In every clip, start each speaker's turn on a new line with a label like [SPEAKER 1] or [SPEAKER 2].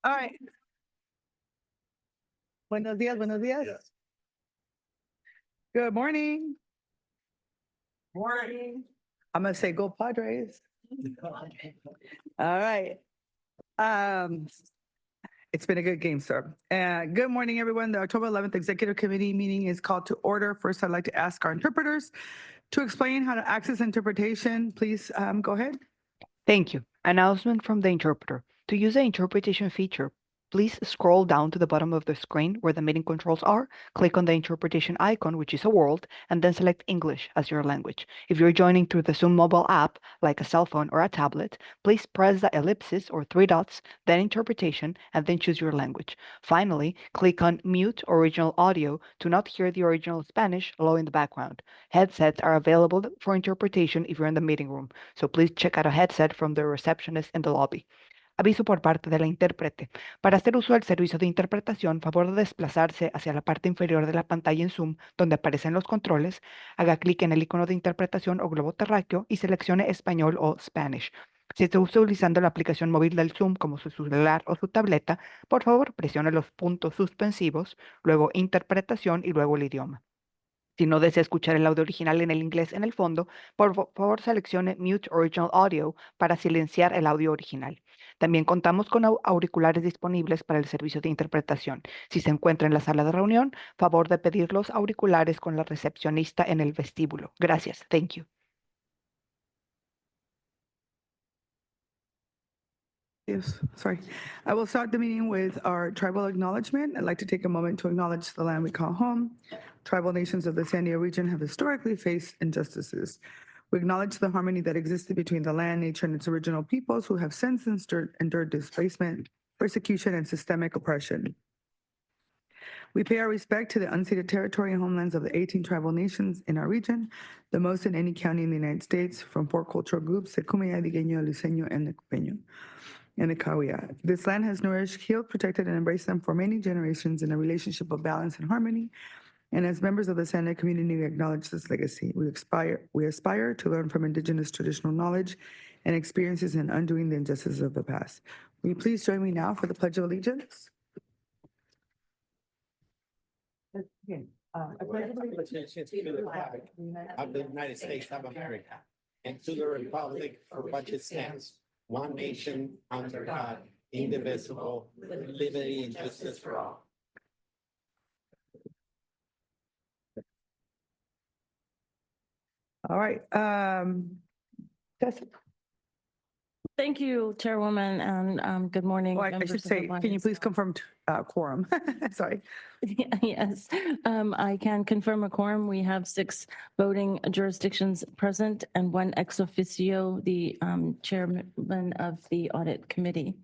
[SPEAKER 1] All right. Buenos días, buenos días.
[SPEAKER 2] Yes.
[SPEAKER 1] Good morning.
[SPEAKER 2] Morning.
[SPEAKER 1] I'm gonna say go Padres. All right. It's been a good game, sir. Good morning, everyone. The October 11th Executive Committee meeting is called to order. First, I'd like to ask our interpreters to explain how to access interpretation. Please go ahead.
[SPEAKER 3] Thank you. Announcement from the interpreter. To use the interpretation feature, please scroll down to the bottom of the screen where the meeting controls are, click on the interpretation icon, which is a world, and then select English as your language. If you're joining through the Zoom mobile app, like a cell phone or a tablet, please press the ellipsis or three dots, then interpretation, and then choose your language. Finally, click on mute original audio to not hear the original Spanish low in the background. Headsets are available for interpretation if you're in the meeting room, so please check out a headset from the receptionist in the lobby. Aviso por parte de la intérprete. Para hacer uso del servicio de interpretación, favor de desplazarse hacia la parte inferior de la pantalla en Zoom, donde aparecen los controles, haga clic en el icono de interpretación o globo terráqueo y seleccione español o Spanish. Si está utilizando la aplicación móvil del Zoom como su celular o su tableta, por favor presione los puntos suspensivos, luego interpretación y luego el idioma. Si no desea escuchar el audio original en el inglés en el fondo, por favor seleccione Mute Original Audio para silenciar el audio original. También contamos con auriculares disponibles para el servicio de interpretación. Si se encuentra en la sala de reunión, favor de pedir los auriculares con la recepcionista en el vestíbulo. Gracias. Thank you.
[SPEAKER 1] Yes, sorry. I will start the meeting with our tribal acknowledgement. I'd like to take a moment to acknowledge the land we call home. Tribal nations of the San Diego region have historically faced injustices. We acknowledge the harmony that existed between the land, nature, and its original peoples who have since endured displacement, persecution, and systemic oppression. We pay our respect to the unceded territory and homelands of the 18 tribal nations in our region, the most in any county in the United States, from four cultural groups, Secumeya, Digueño, Luiseño, and Necupeño. And the Kawia. This land has nourished, healed, protected, and embraced them for many generations in a relationship of balance and harmony. And as members of the SANDAG community, we acknowledge this legacy. We aspire to learn from indigenous traditional knowledge and experiences in undoing the injustices of the past. Will you please join me now for the Pledge of Allegiance?
[SPEAKER 2] I pledge allegiance to the flag of the United States of America and to the republic for which it stands, one nation under God, indivisible, with liberty and justice for all.
[SPEAKER 1] All right. Tessa.
[SPEAKER 4] Thank you, Chairwoman, and good morning.
[SPEAKER 1] Oh, I
[SPEAKER 4] members
[SPEAKER 1] should
[SPEAKER 4] of the
[SPEAKER 1] say, can you
[SPEAKER 4] audience.
[SPEAKER 1] please confirm quorum? Sorry.
[SPEAKER 4] Yes, I can confirm a quorum. We have 6 voting jurisdictions present and 1 ex officio, the chairman of the audit committee.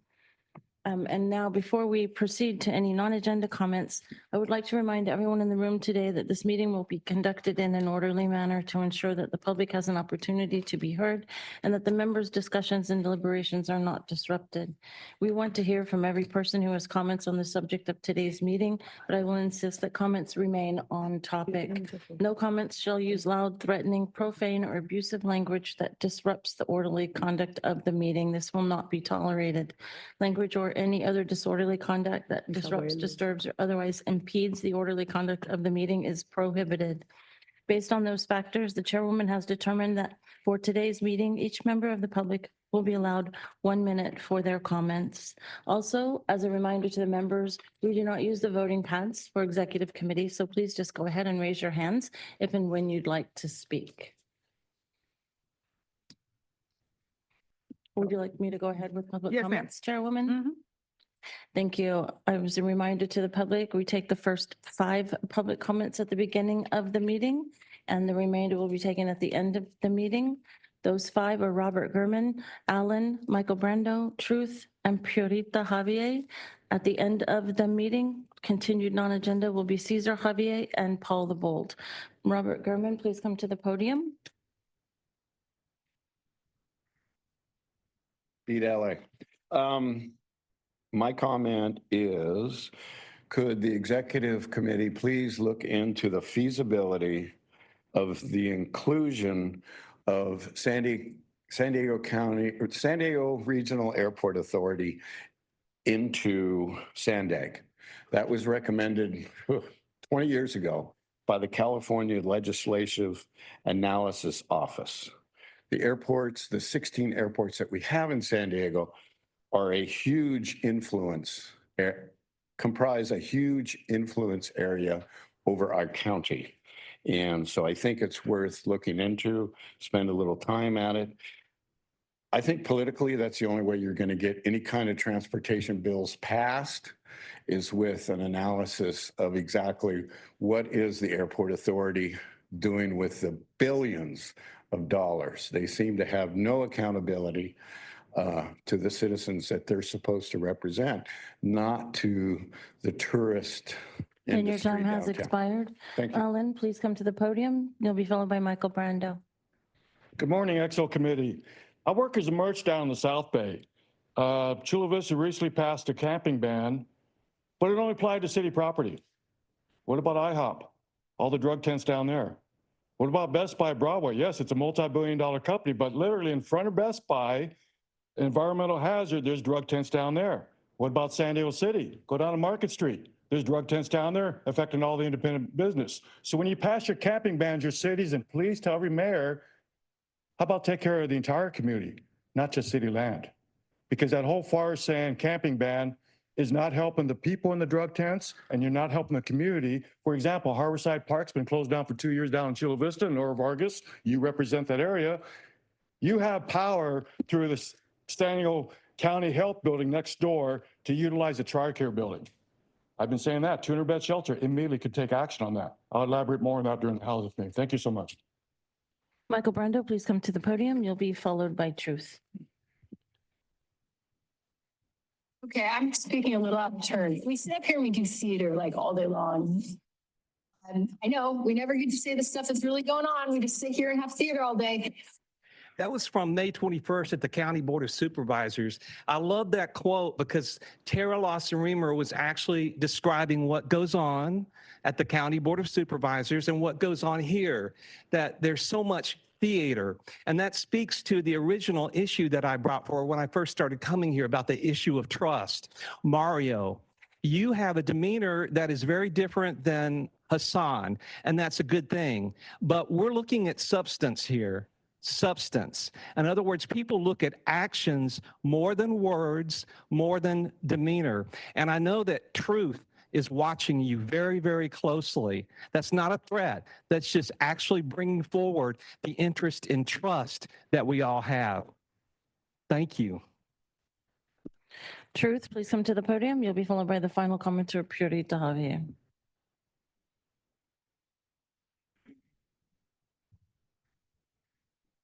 [SPEAKER 4] And now, before we proceed to any non-agenda comments, I would like to remind everyone in the room today that this meeting will be conducted in an orderly manner to ensure that the public has an opportunity to be heard and that the members' discussions and deliberations are not disrupted. We want to hear from every person who has comments on the subject of today's meeting, but I will insist that comments remain on topic. No comments shall use loud, threatening, profane, or abusive language that disrupts the orderly conduct of the meeting. This will not be tolerated. Language or any other disorderly conduct that disrupts, disturbs, or otherwise impedes the orderly conduct of the meeting is prohibited. Based on those factors, the chairwoman has determined that for today's meeting, each member of the public will be allowed 1 minute for their comments. Also, as a reminder to the members, we do not use the voting pads for executive committee, so please just go ahead and raise your hands if and when you'd like to speak. Would you like me to go ahead with public
[SPEAKER 1] Yes, ma'am.
[SPEAKER 4] comments, Chairwoman?
[SPEAKER 1] Mhm.
[SPEAKER 4] Thank you. As a reminder to the public, we take the first 5 public comments at the beginning of the meeting, and the remainder will be taken at the end of the meeting. Those 5 are Robert Gurman, Alan, Michael Brando, Truth, and Purita Javier. At the end of the meeting, continued non-agenda will be Cesar Javier and Paul the Bold. Robert Gurman, please come to the podium.
[SPEAKER 5] Beat LA. My comment is, could the executive committee please look into the feasibility of the inclusion of San Diego County or San Diego Regional Airport Authority into SANDAG. That was recommended 20 years ago by the California Legislative Analysis Office. The airports, the 16 airports that we have in San Diego are a huge influence, comprise a huge influence area over our county. And so I think it's worth looking into, spend a little time at it. I think politically, that's the only way you're going to get any kind of transportation bills passed is with an analysis of exactly what is the airport authority doing with the billions of dollars. They seem to have no accountability to the citizens that they're supposed to represent, not to the tourist
[SPEAKER 4] And your
[SPEAKER 5] industry
[SPEAKER 4] time has
[SPEAKER 5] downtown.
[SPEAKER 4] expired.
[SPEAKER 5] Thank you.
[SPEAKER 4] Alan, please come to the podium. You'll be followed by Michael Brando.
[SPEAKER 6] Good morning, EXO Committee. I work as a merch down in the South Bay. Chula Vista recently passed a camping ban, but it only applied to city property. What about IHOP? All the drug tents down there. What about Best Buy Broadway? Yes, it's a multi-billion-dollar company, but literally in front of Best Buy, environmental hazard, there's drug tents down there. What about San Diego City? Go down to Market Street. There's drug tents down there affecting all the independent business. So when you pass your camping bans, your cities, and please tell every mayor, how about take care of the entire community, not just city land? Because that whole farce saying camping ban is not helping the people in the drug tents, and you're not helping the community. For example, Harborside Park's been closed down for 2 years down in Chula Vista, Nora Vargas. You represent that area. You have power through the San Diego County Health Building next door to utilize the TRICARE building. I've been saying that 200-bed shelter immediately could take action on that. I'll elaborate more on that during the House Committee. Thank you so much.
[SPEAKER 4] Michael Brando, please come to the podium. You'll be followed by Truth.
[SPEAKER 7] Okay, I'm speaking a little out of turn. We sit up here and we do theater like all day long. And I know we never get to say the stuff that's really going on. We just sit here and have theater all day.
[SPEAKER 8] That was from May 21st at the County Board of Supervisors. I love that quote because Tara Lawson-Remer was actually describing what goes on at the County Board of Supervisors and what goes on here, that there's so much theater. And that speaks to the original issue that I brought forward when I first started coming here about the issue of trust. Mario, you have a demeanor that is very different than Hassan, and that's a good thing. But we're looking at substance here. Substance. In other words, people look at actions more than words, more than demeanor. And I know that Truth is watching you very, very closely. That's not a threat. That's just actually bringing forward the interest in trust that we all have. Thank you.
[SPEAKER 4] Truth, please come to the podium. You'll be followed by the final commenter, Purita Javier.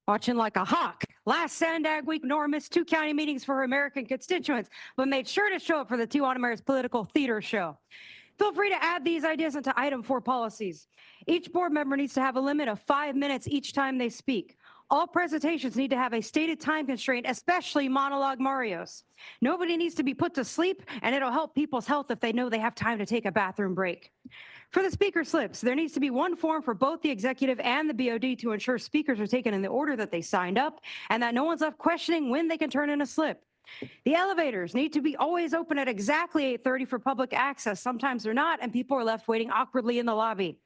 [SPEAKER 9] Watching like a hawk. Last SANDAG week, Nora missed 2 county meetings for her American constituents, but made sure to show up for the Tijuana Mayor's political theater show. Feel free to add these ideas into item 4 policies. Each board member needs to have a limit of 5 minutes each time they speak. All presentations need to have a stated time constraint, especially monologue Marios. Nobody needs to be put to sleep, and it'll help people's health if they know they have time to take a bathroom break. For the speaker slips, there needs to be one form for both the executive and the BOD to ensure speakers are taken in the order that they signed up and that no one's left questioning when they can turn in a slip. The elevators need to be always open at exactly 8:30 for public access. Sometimes they're not, and people are left waiting awkwardly in the lobby.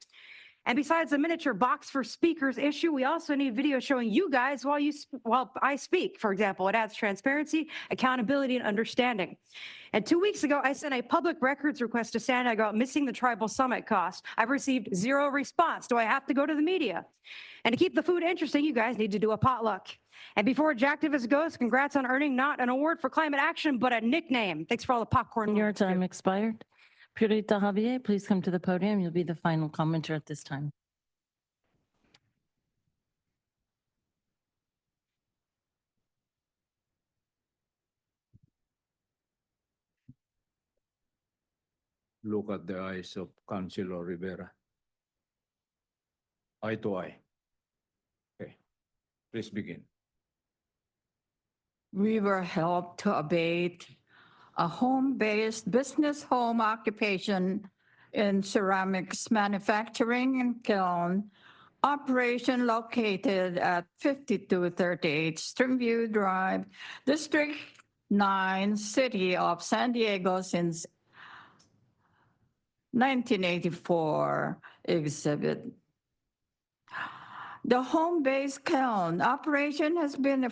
[SPEAKER 9] And besides the miniature box for speakers issue, we also need video showing you guys while I speak. For example, it adds transparency, accountability, and understanding. And 2 weeks ago, I sent a public records request to SANDAG about missing the tribal summit cost. I've received 0 response. Do I have to go to the media? And to keep the food interesting, you guys need to do a potluck. And before Jacktivist goes, congrats on earning not an award for climate action, but a nickname. Thanks for all the popcorn.
[SPEAKER 4] Your time expired. Purita Javier, please come to the podium. You'll be the final commenter at this time.
[SPEAKER 10] Look at the eyes of Councilor Rivera. Eye to eye. Okay, please begin.
[SPEAKER 11] We were helped to abate a home-based business home occupation in ceramics manufacturing and kiln operation located at 5238 Streamview Drive, District city of San Diego since 1984 exhibit. The home-based kiln operation has been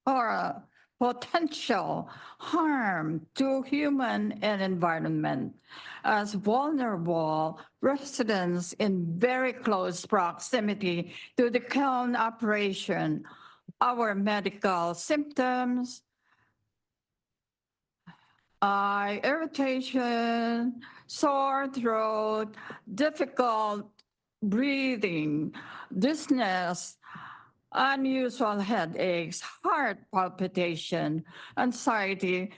[SPEAKER 11] for a potential harm to human and environment as vulnerable residents in very close proximity to the kiln operation. Our medical symptoms, eye irritation, sore throat, difficult breathing, dizziness, unusual headaches, heart palpitation, anxiety,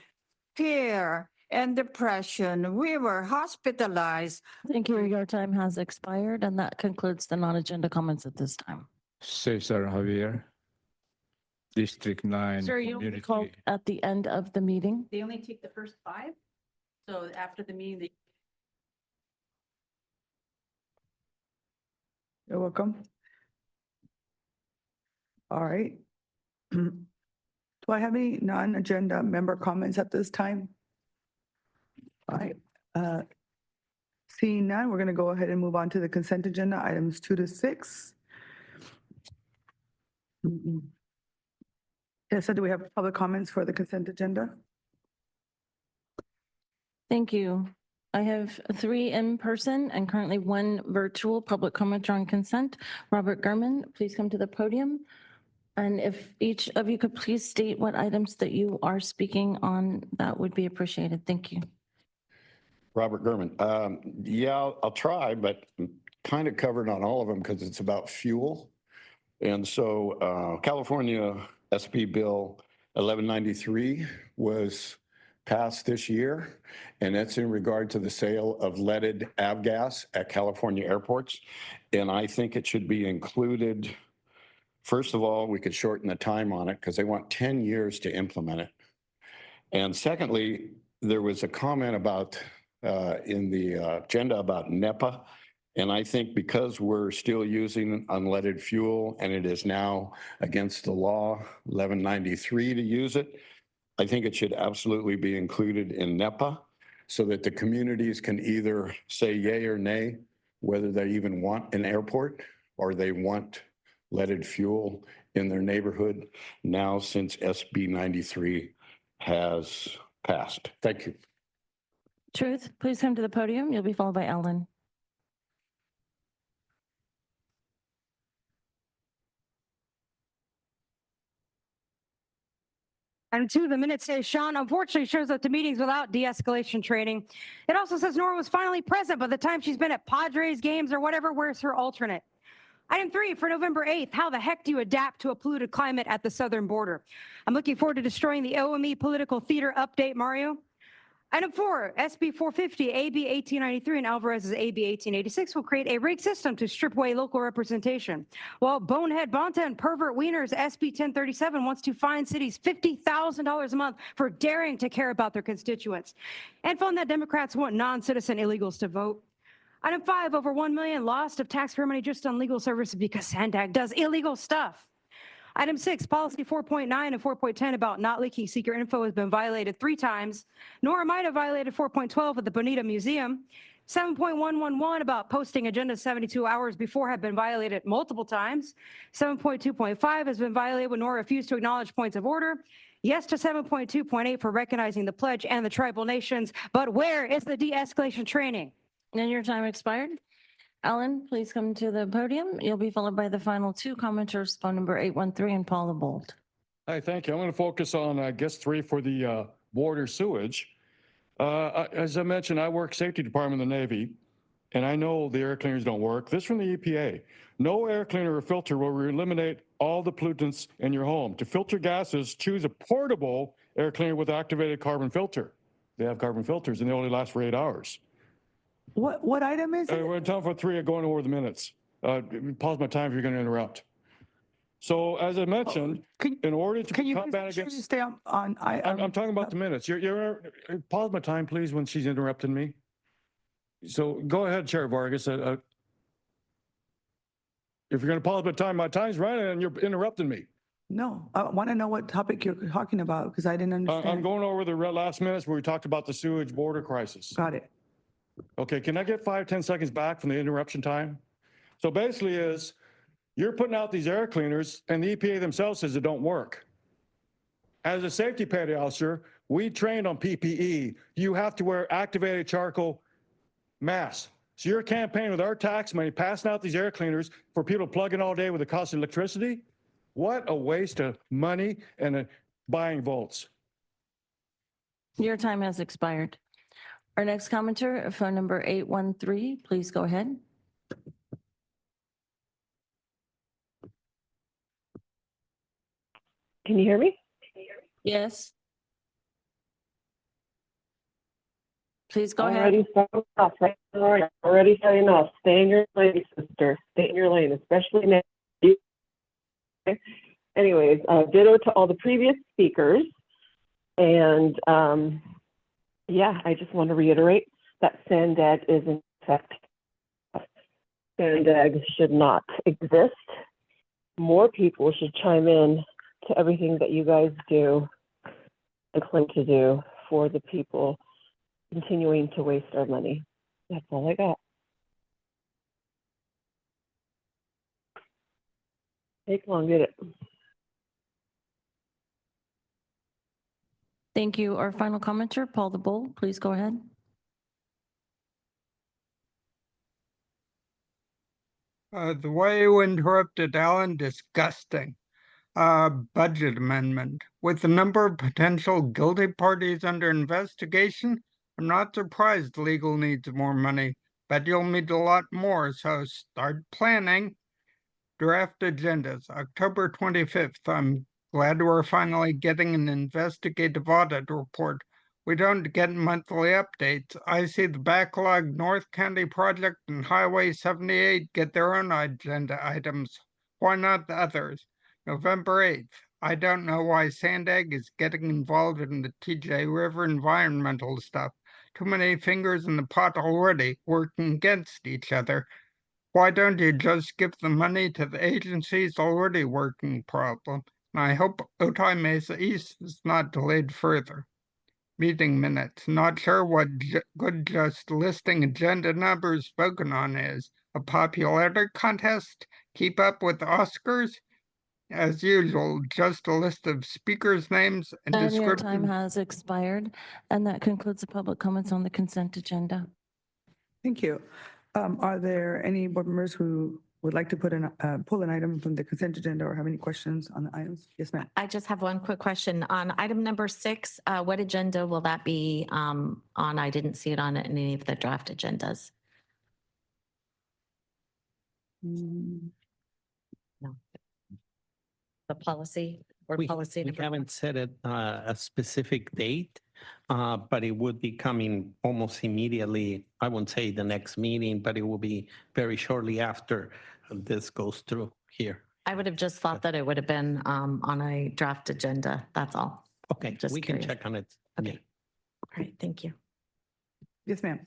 [SPEAKER 11] fear, and depression. We were hospitalized.
[SPEAKER 4] Thank you. Your time has expired, and that concludes the non-agenda comments at this time.
[SPEAKER 10] Cesar Javier, District 9
[SPEAKER 4] Sir, you'll be called
[SPEAKER 10] Community.
[SPEAKER 4] at the end of the meeting.
[SPEAKER 12] They only take the first 5. So after the meeting, they
[SPEAKER 1] You're welcome. All right. Do I have any non-agenda member comments at this time? All right. Seeing none, we're going to go ahead and move on to the consent agenda, items 2 to 6. Yes, so do we have public comments for the consent agenda?
[SPEAKER 4] Thank you. I have 3 in person and currently 1 virtual public commenter on consent. Robert Gurman, please come to the podium. And if each of you could please state what items that you are speaking on, that would be appreciated. Thank you.
[SPEAKER 5] Robert Gurman. Yeah, I'll try, but I'm kind of covered on all of them because it's about fuel. And so California SB Bill 1193 was passed this year, and that's in regard to the sale of leaded avgas at California airports. And I think it should be included. First of all, we could shorten the time on it because they want 10 years to implement it. And secondly, there was a comment about in the agenda about NEPA. And I think because we're still using unleaded fuel and it is now against the law 1193 to use it, I think it should absolutely be included in NEPA so that the communities can either say yay or nay, whether they even want an airport or they want leaded fuel in their neighborhood now since SB 93 has passed. Thank you.
[SPEAKER 4] Truth, please come to the podium. You'll be followed by Ellen.
[SPEAKER 9] Item 2, the minutes say Sean unfortunately shows up to meetings without de-escalation training. It also says Nora was finally present, but the time she's been at Padres games or whatever, where's her alternate? Item 3, for November 8th, how the heck do you adapt to a polluted climate at the southern border? I'm looking forward to destroying the OME political theater update, Mario. Item 4, SB 450, AB 1893, and Alvarez's AB 1886 will create a rigged system to strip away local representation. While bonehead Bonta and pervert Wiener's SB 1037 wants to fine cities $50,000 a month for daring to care about their constituents. And fun that Democrats want non-citizen illegals to vote. Item 5, over 1 million lost of taxpayer money just on legal services because SANDAG does illegal stuff. Item 6, policy 4.9 and 4.10 about not leaking secret info has been violated 3 times. Nora might have violated 4.12 at the Bonita Museum. 7.111 about posting agenda 72 hours before have been violated multiple times. 7.2.5 has been violated when Nora refused to acknowledge points of order. Yes to 7.2.8 for recognizing the pledge and the tribal nations, but where is the de-escalation training?
[SPEAKER 4] And your time expired. Ellen, please come to the podium. You'll be followed by the final 2 commenters, phone number 813 and Paula Bolt.
[SPEAKER 6] Hi, thank you. I'm going to focus on, I guess, 3 for the border sewage. As I mentioned, I work safety department in the Navy, and I know the air cleaners don't work. This from the EPA. No air cleaner or filter will eliminate all the pollutants in your home. To filter gases, choose a portable air cleaner with activated carbon filter. They have carbon filters, and they only last for 8 hours.
[SPEAKER 1] What item is it?
[SPEAKER 6] We're in time for 3, going over the minutes. Pause my time if you're going to interrupt. So as I mentioned, in order to
[SPEAKER 1] Can you
[SPEAKER 6] combat
[SPEAKER 1] please
[SPEAKER 6] against,
[SPEAKER 1] stay on?
[SPEAKER 6] I'm talking about the minutes. Pause my time, please, when she's interrupting me. So go ahead, Chair Vargas. If you're going to pause my time's running and you're interrupting me.
[SPEAKER 1] No, I want to know what topic you're talking about because I didn't
[SPEAKER 6] I'm
[SPEAKER 1] understand.
[SPEAKER 6] going over the last minutes where we talked about the sewage border crisis.
[SPEAKER 1] Got it.
[SPEAKER 6] Okay, can I get 5-10 seconds back from the interruption time? So basically is, you're putting out these air cleaners and the EPA themselves says it don't work. As a safety petty officer, we trained on PPE. You have to wear activated charcoal masks. So you're campaigning with our tax money, passing out these air cleaners for people to plug in all day with the cost of electricity? What a waste of money and buying votes.
[SPEAKER 4] Your time has expired. Our next commenter, phone number 813, please go ahead.
[SPEAKER 13] Can you hear me?
[SPEAKER 4] Yes. Please go ahead.
[SPEAKER 13] Already starting off, right? Already starting off. Stay in your lane, sister. Stay in your lane, especially now. Anyways, ditto to all the previous speakers. And yeah, I just want to reiterate that SANDAG is in effect. SANDAG should not exist. More people should chime in to everything that you guys do and claim to do for the people continuing to waste our money. That's all I got. Take long, get it.
[SPEAKER 4] Thank you. Our final commenter, Paul the Bull, please go ahead.
[SPEAKER 14] The way you interrupted Alan, disgusting. Budget amendment. With the number of potential guilty parties under investigation, I'm not surprised legal needs more money, but you'll need a lot more, so start planning. Draft agendas, October 25th. I'm glad we're finally getting an investigative audit report. We don't get monthly updates. I see the backlog North County Project and Highway 78 get their own agenda items. Why not the others? November 8th. I don't know why SANDAG is getting involved in the TJ River environmental stuff. Too many fingers in the pot already, working against each other. Why don't you just give the money to the agencies already working problem? And I hope Otay Mesa East is not delayed further. Meeting minutes. Not sure what good just listing agenda numbers spoken on is. A popularity contest? Keep up with the Oscars? As usual, just a list of speakers' names and
[SPEAKER 4] And your time
[SPEAKER 14] description.
[SPEAKER 4] has expired. And that concludes the public comments on the consent agenda.
[SPEAKER 1] Thank you. Are there any board members who would like to pull an item from the consent agenda or have any questions on the items? Yes, ma'am.
[SPEAKER 15] I just have one quick question on item number 6. What agenda will that be on? I didn't see it on any of the draft agendas. No. The policy or policy.
[SPEAKER 2] We haven't set a specific date, but it would be coming almost immediately. I won't say the next meeting, but it will be very shortly after this goes through here.
[SPEAKER 15] I would have just thought that it would have been on a draft agenda. That's all.
[SPEAKER 2] Okay,
[SPEAKER 15] Just
[SPEAKER 2] we can
[SPEAKER 15] curious.
[SPEAKER 2] check on it.
[SPEAKER 15] Okay.
[SPEAKER 2] Yeah.
[SPEAKER 15] All right. Thank you.
[SPEAKER 1] Yes, ma'am.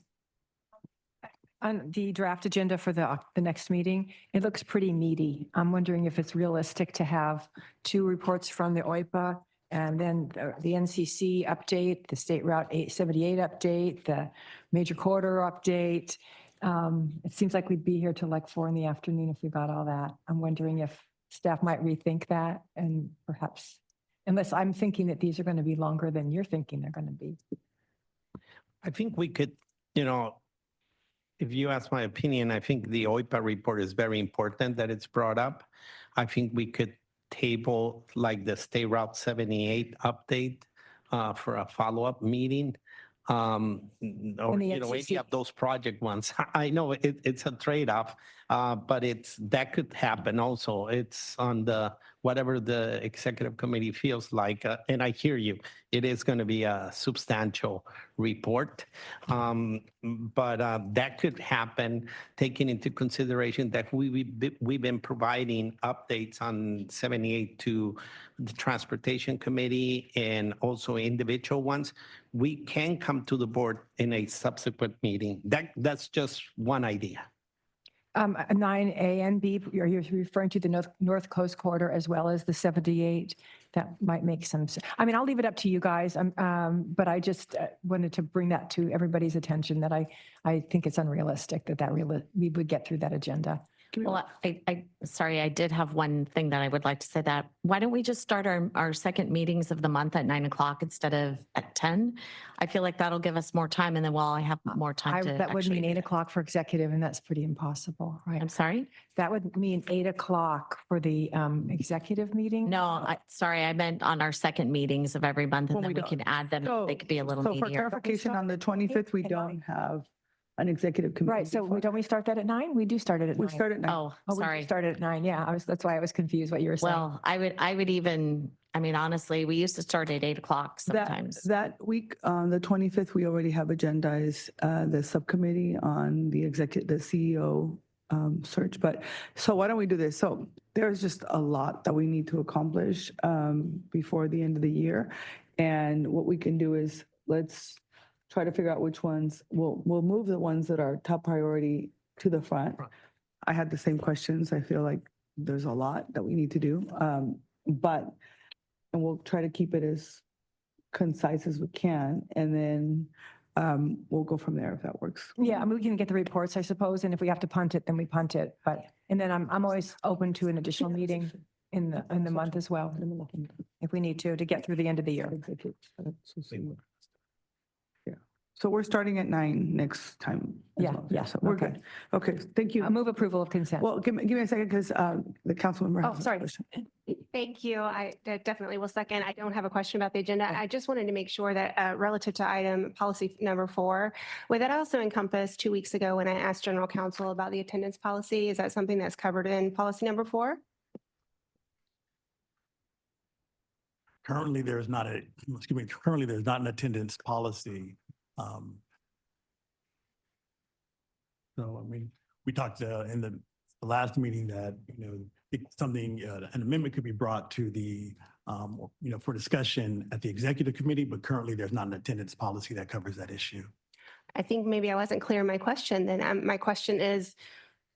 [SPEAKER 16] On the draft agenda for the next meeting, it looks pretty meaty. I'm wondering if it's realistic to have 2 reports from the OIPA and then the NCC update, the State Route 878 update, the major corridor update. It seems like we'd be here till like 4 p.m. if we got all that. I'm wondering if staff might rethink that and perhaps, unless I'm thinking that these are going to be longer than you're thinking they're going to be.
[SPEAKER 2] I think we could, if you ask my opinion, I think the OIPA report is very important that it's brought up. I think we could table like the State Route 78 update for a follow-up meeting. Or, any of those project ones. I know it's a trade-off, but that could happen also. It's on whatever the executive committee feels like. And I hear you, it is going to be a substantial report. But that could happen, taking into consideration that we've been providing updates on 78 to the Transportation Committee and also individual ones. We can come to the board in a subsequent meeting. That's just one idea.
[SPEAKER 16] 9A and B, are you referring to the North Coast Corridor as well as the 78? That might make some sense. I mean, I'll leave it up to you guys, but I just wanted to bring that to everybody's attention that I think it's unrealistic that we would get through that agenda.
[SPEAKER 15] Well, sorry, I did have one thing that I would like to say that, why don't we just start our second meetings of the month at 9 o'clock instead of at 10? I feel like that'll give us more time and then I have more time to
[SPEAKER 16] That would mean
[SPEAKER 15] actually.
[SPEAKER 16] 8 o'clock for executive, and that's pretty impossible, right?
[SPEAKER 15] I'm sorry?
[SPEAKER 16] That would mean 8 o'clock for the executive meeting?
[SPEAKER 15] No, sorry, I meant on our second meetings of every month and
[SPEAKER 1] Well,
[SPEAKER 15] then
[SPEAKER 1] we
[SPEAKER 15] we
[SPEAKER 1] don't.
[SPEAKER 15] can add them. They could be a little
[SPEAKER 1] So for
[SPEAKER 15] meatier.
[SPEAKER 1] clarification, on the 25th, we don't have an executive committee.
[SPEAKER 16] Right, so don't we start that at 9? We do start it at 9.
[SPEAKER 1] We start at 9.
[SPEAKER 15] Oh,
[SPEAKER 16] Oh, we
[SPEAKER 15] sorry.
[SPEAKER 16] do start at 9, yeah. That's why I was confused what you were saying.
[SPEAKER 15] Well, I would even, I mean, honestly, we used to start at 8 o'clock sometimes.
[SPEAKER 1] That week, on the 25th, we already have agendized the subcommittee on the CEO search. But so why don't we do this? So there's just a lot that we need to accomplish before the end of the year. And what we can do is let's try to figure out which ones, we'll move the ones that are top priority to the front. I had the same questions. I feel like there's a lot that we need to do. And we'll try to keep it as concise as we can. And then we'll go from there if that works.
[SPEAKER 16] Yeah, I mean, we can get the reports, I suppose, and if we have to punt it, then we punt it. And then I'm always open to an additional meeting in the month as well, if we need to get through the end of the year.
[SPEAKER 1] Yeah. So we're starting at 9 next time. as
[SPEAKER 16] Yeah,
[SPEAKER 1] well.
[SPEAKER 16] yeah,
[SPEAKER 1] So we're
[SPEAKER 16] okay.
[SPEAKER 1] good. Okay, thank you.
[SPEAKER 16] I move approval of consent.
[SPEAKER 1] Well, give me a second because the council member
[SPEAKER 16] Oh,
[SPEAKER 1] has a
[SPEAKER 16] sorry.
[SPEAKER 1] question.
[SPEAKER 17] Thank you. I definitely will second. I don't have a question about the agenda. I just wanted to make sure that relative to item policy number 4, would that also encompass 2 weeks ago when I asked general counsel about the attendance policy? Is that something that's covered in policy number 4?
[SPEAKER 18] Currently, there's not an attendance policy. So, I mean, we talked in the last meeting that, something, an amendment could be brought to the, for discussion at the executive committee, but currently there's not an attendance policy that covers that issue.
[SPEAKER 17] I think maybe I wasn't clear in my question then. My question is,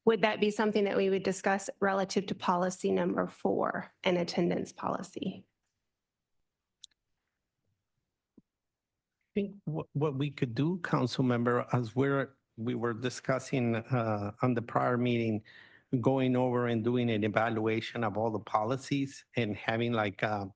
[SPEAKER 17] would that be something that we would discuss relative to policy number 4, an attendance policy?
[SPEAKER 2] I think what we could do, council member, as we were discussing on the prior meeting, going over and doing an evaluation of all the policies and having like a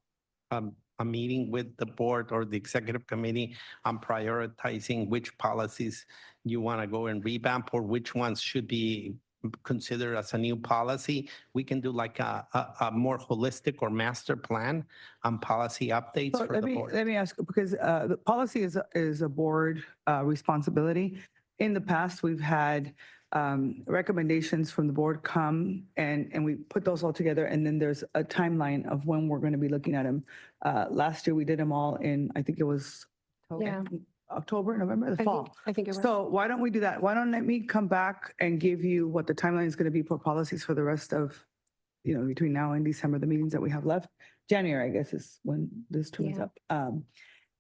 [SPEAKER 2] meeting with the board or the executive committee on prioritizing which policies you want to go and revamp or which ones should be considered as a new policy. We can do like a more holistic or master plan on policy updates
[SPEAKER 1] So
[SPEAKER 2] for the board.
[SPEAKER 1] let me ask, because the policy is a board responsibility. In the past, we've had recommendations from the board come and we put those all together, and then there's a timeline of when we're going to be looking at them. Last year, we did them all in, I think it was
[SPEAKER 17] Yeah.
[SPEAKER 1] October, November, the fall.
[SPEAKER 17] I think you're right.
[SPEAKER 1] So why don't we do that? Why don't let me come back and give you what the timeline is going to be for policies for the rest of, between now and December, the meetings that we have left. January, I guess, is when this turns
[SPEAKER 17] Yeah.
[SPEAKER 1] up.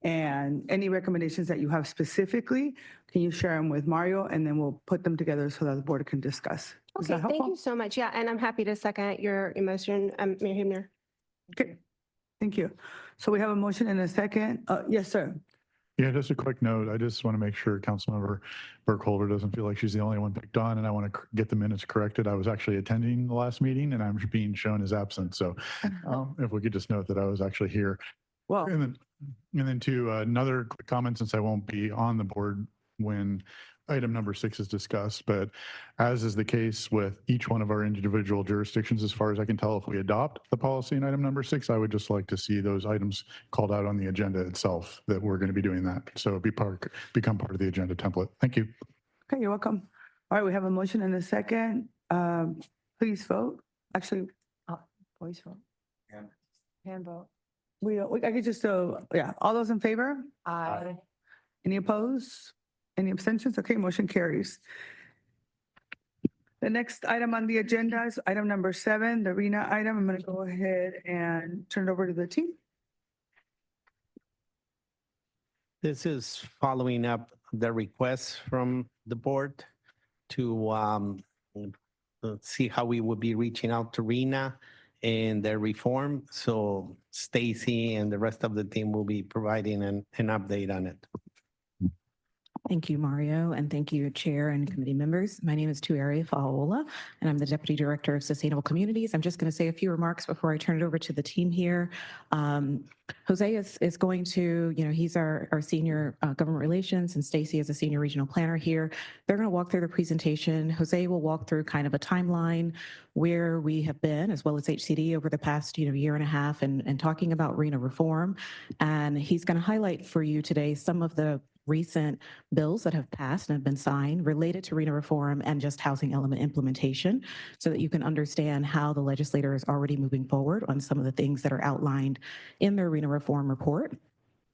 [SPEAKER 1] And any recommendations that you have specifically, can you share them with Mario? And then we'll put them together so that the board can discuss. Is
[SPEAKER 17] Okay,
[SPEAKER 1] that
[SPEAKER 17] thank
[SPEAKER 1] helpful?
[SPEAKER 17] you so much. Yeah, and I'm happy to second your emotion, Mayor Hübner.
[SPEAKER 1] Okay, thank you. So we have a motion and a second. Yes, sir.
[SPEAKER 19] Yeah, just a quick note. I just want to make sure Councilmember Burkholder doesn't feel like she's the only one picked on, and I want to get the minutes corrected. I was actually attending the last meeting, and I'm being shown as absent. So if we could just note that I was actually here.
[SPEAKER 1] Well,
[SPEAKER 19] And then to another quick comment, since I won't be on the board when item number 6 is discussed, but as is the case with each one of our individual jurisdictions, as far as I can tell, if we adopt the policy in item number 6, I would just like to see those items called out on the agenda itself, that we're going to be doing that. So become part of the agenda template. Thank you.
[SPEAKER 1] Okay, you're welcome. All right, we have a motion and a second. Please vote. Actually,
[SPEAKER 16] Voice vote. Hand vote.
[SPEAKER 1] I could just, yeah, all those in favor?
[SPEAKER 16] Aye.
[SPEAKER 1] Any opposed? Any abstentions? Okay, motion carries. The next item on the agenda is item number 7, the RENA item. I'm going to go ahead and turn it over to the team.
[SPEAKER 2] This is following up the request from the board to see how we would be reaching out to RENA and their reform. So Stacy and the rest of the team will be providing an update on it.
[SPEAKER 20] Thank you, Mario, and thank you, Chair and committee members. My name is Tuere Fa'aola, and I'm the Deputy Director of Sustainable Communities. I'm just going to say a few remarks before I turn it over to the team here. Jose is going to, he's our senior government relations, and Stacy is a senior regional planner here. They're going to walk through the presentation. Jose will walk through kind of a timeline where we have been, as well as HCD, over the past year and a half, and talking about RENA reform. And he's going to highlight for you today some of the recent bills that have passed and have been signed related to RENA reform and just housing element implementation, so that you can understand how the legislator is already moving forward on some of the things that are outlined in their RENA reform report.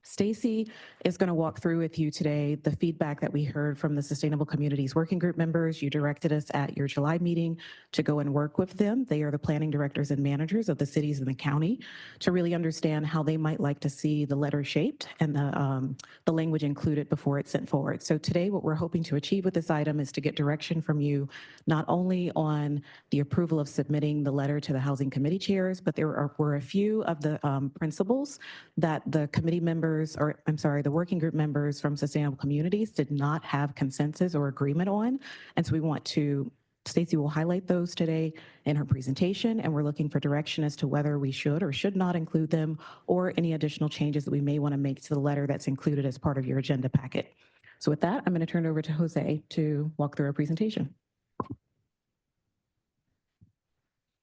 [SPEAKER 20] Stacy is going to walk through with you today the feedback that we heard from the Sustainable Communities Working Group members. You directed us at your July meeting to go and work with them. They are the planning directors and managers of the cities and the county, to really understand how they might like to see the letter shaped and the language included before it's sent forward. So today, what we're hoping to achieve with this item is to get direction from you, not only on the approval of submitting the letter to the Housing Committee chairs, but were a few of the principles that the committee members, the working group members from Sustainable Communities did not have consensus or agreement on. And so we want to, Stacy will highlight those today in her presentation, and we're looking for direction as to whether we should or should not include them, or any additional changes that we may want to make to the letter that's included as part of your agenda packet. So with that, I'm going to turn it over to Jose to walk through our presentation.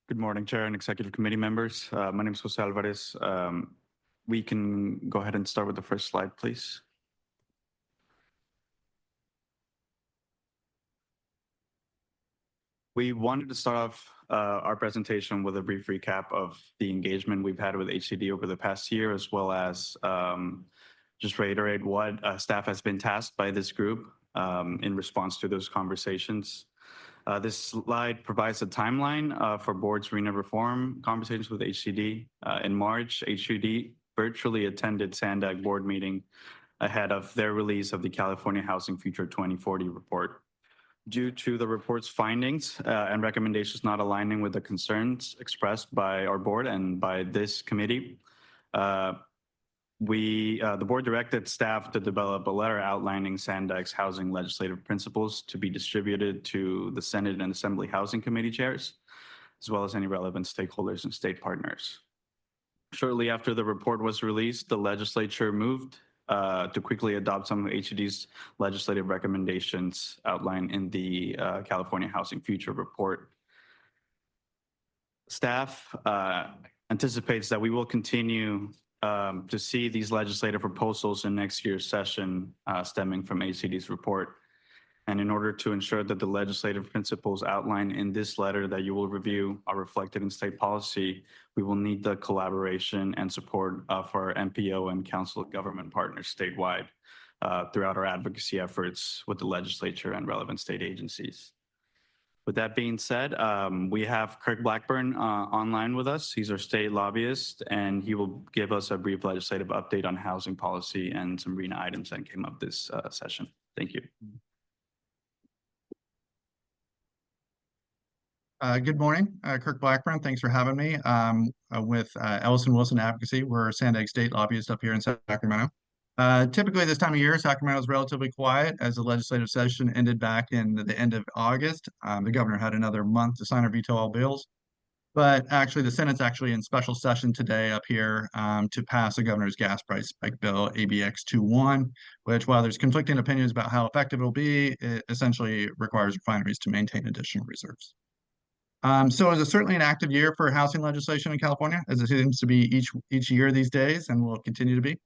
[SPEAKER 21] Good morning, Chair and Executive Committee members. My name is Jose Alvarez. We can go ahead and start with the first slide, please. We wanted to start off our presentation with a brief recap of the engagement we've had with HCD over the past year, as well as just reiterate what staff has been tasked by this group in response to those conversations. This slide provides a timeline for board's RENA reform conversations with HCD. In March, HCD virtually attended SANDAG board meeting ahead of their release of the California Housing Future 2040 report. Due to the report's findings and recommendations not aligning with the concerns expressed by our board and by this committee, the board directed staff to develop a letter outlining SANDAG's housing legislative principles to be distributed to the Senate and Assembly Housing Committee chairs, as well as any relevant stakeholders and state partners. Shortly after the report was released, the legislature moved to quickly adopt some of HCD's legislative recommendations outlined in the California Housing Future report. Staff anticipates that we will continue to see these legislative proposals in next year's session stemming from HCD's report. And in order to ensure that the legislative principles outlined in this letter that you will review are reflected in state policy, we will need the collaboration and support of our MPO and Council of Government partners statewide throughout our advocacy efforts with the legislature and relevant state agencies. With that being said, we have Kirk Blackburn online with us. He's our state lobbyist, and he will give us a brief legislative update on housing policy and some RENA items that came up this session. Thank you.
[SPEAKER 22] Good morning, Kirk Blackburn. Thanks for having me. With Ellison Wilson Advocacy, we're a SANDAG state lobbyist up here in Sacramento. Typically this time of year, Sacramento is relatively quiet as the legislative session ended back in the end of August. The governor had another month to sign or veto all bills. But actually, the Senate's actually in special session today up here to pass the governor's gas price spike bill, ABX 21, which, while there's conflicting opinions about how effective it'll be, it essentially requires refineries to maintain additional reserves. So it's certainly an active year for housing legislation in California, as it seems to be each year these days, and will continue to be.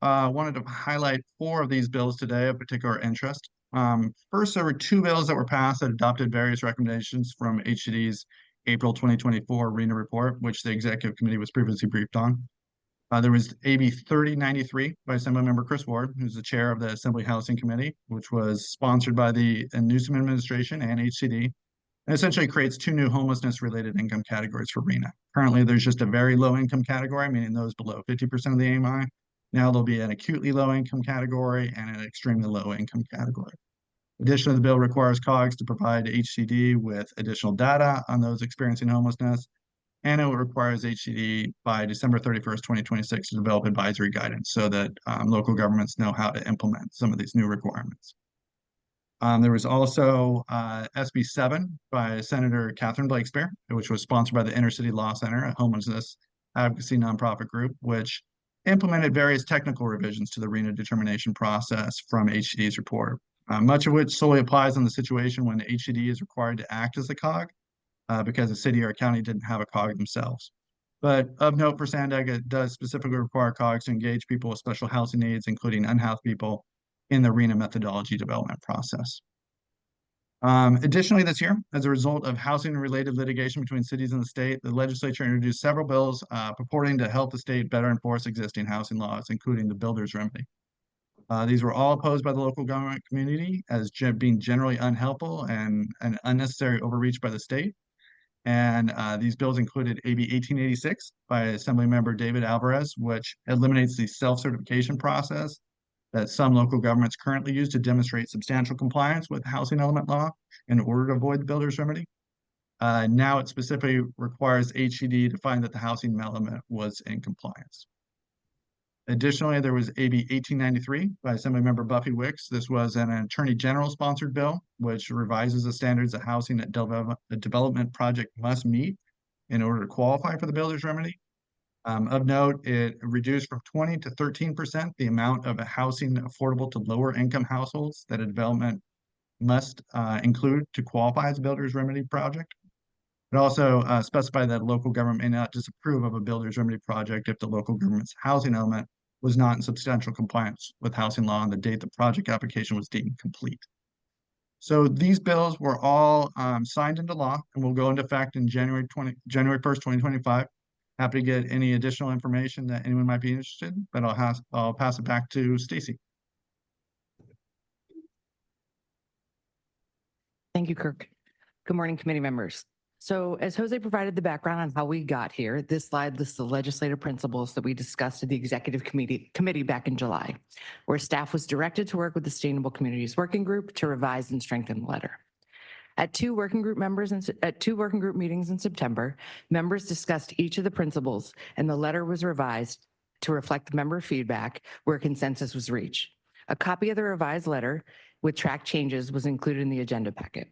[SPEAKER 22] Wanted to highlight 4 of these bills today of particular interest. First, there were 2 bills that were passed that adopted various recommendations from HCD's April 2024 RENA report, which the Executive Committee was previously briefed on. There was AB 3093 by Assemblymember Chris Ward, who's the chair of the Assembly Housing Committee, which was sponsored by the Newsom administration and HCD. And essentially creates 2 new homelessness-related income categories for RENA. Currently, there's just a very low-income category, meaning those below 50% of the AMI. Now there'll be an acutely low-income category and an extremely low-income category. Additionally, the bill requires COGS to provide HCD with additional data on those experiencing homelessness. And it requires HCD by December 31st, 2026 to develop advisory guidance so that local governments know how to implement some of these new requirements. There was also SB 7 by Senator Catherine Blakespeare, which was sponsored by the Inner City Law Center, a homelessness advocacy nonprofit group, which implemented various technical revisions to the RENA determination process from HCD's report, much of which solely applies on the situation when HCD is required to act as a COG because the city or county didn't have a COG themselves. But of note for SANDAG, it does specifically require COGs to engage people with special housing needs, including unhoused people, in the RENA methodology development process. Additionally, this year, as a result of housing-related litigation between cities and the state, the legislature introduced several bills purporting to help the state better enforce existing housing laws, including the builder's remedy. These were all opposed by the local government community as being generally unhelpful and an unnecessary overreach by the state. And these bills included AB 1886 by Assemblymember David Alvarez, which eliminates the self-certification process that some local governments currently use to demonstrate substantial compliance with housing element law in order to avoid the builder's remedy. Now it specifically requires HCD to find that the housing element was in compliance. Additionally, there was AB 1893 by Assemblymember Buffy Wicks. This was an Attorney General sponsored bill, which revises the standards that housing a development project must meet in order to qualify for the builder's remedy. Of note, it reduced from 20 to 13% the amount of housing affordable to lower income households that a development must include to qualify as a builder's remedy project. It also specified that local government may not disapprove of a builder's remedy project if the local government's housing element was not in substantial compliance with housing law on the date the project application was deemed complete. So these bills were all signed into law and will go into effect in January 1st, 2025. Happy to get any additional information that anyone might be interested in, but I'll pass it back to Stacy.
[SPEAKER 3] Thank you, Kirk. Good morning, committee members. So as Jose provided the background on how we got here, this slide lists the legislative principles that we discussed at the executive committee back in July, where staff was directed to work with the Sustainable Communities Working Group to revise and strengthen the letter. At two working group meetings in September, members discussed each of the principles, and the letter was revised to reflect member feedback where consensus was reached. A copy of the revised letter with track changes was included in the agenda packet.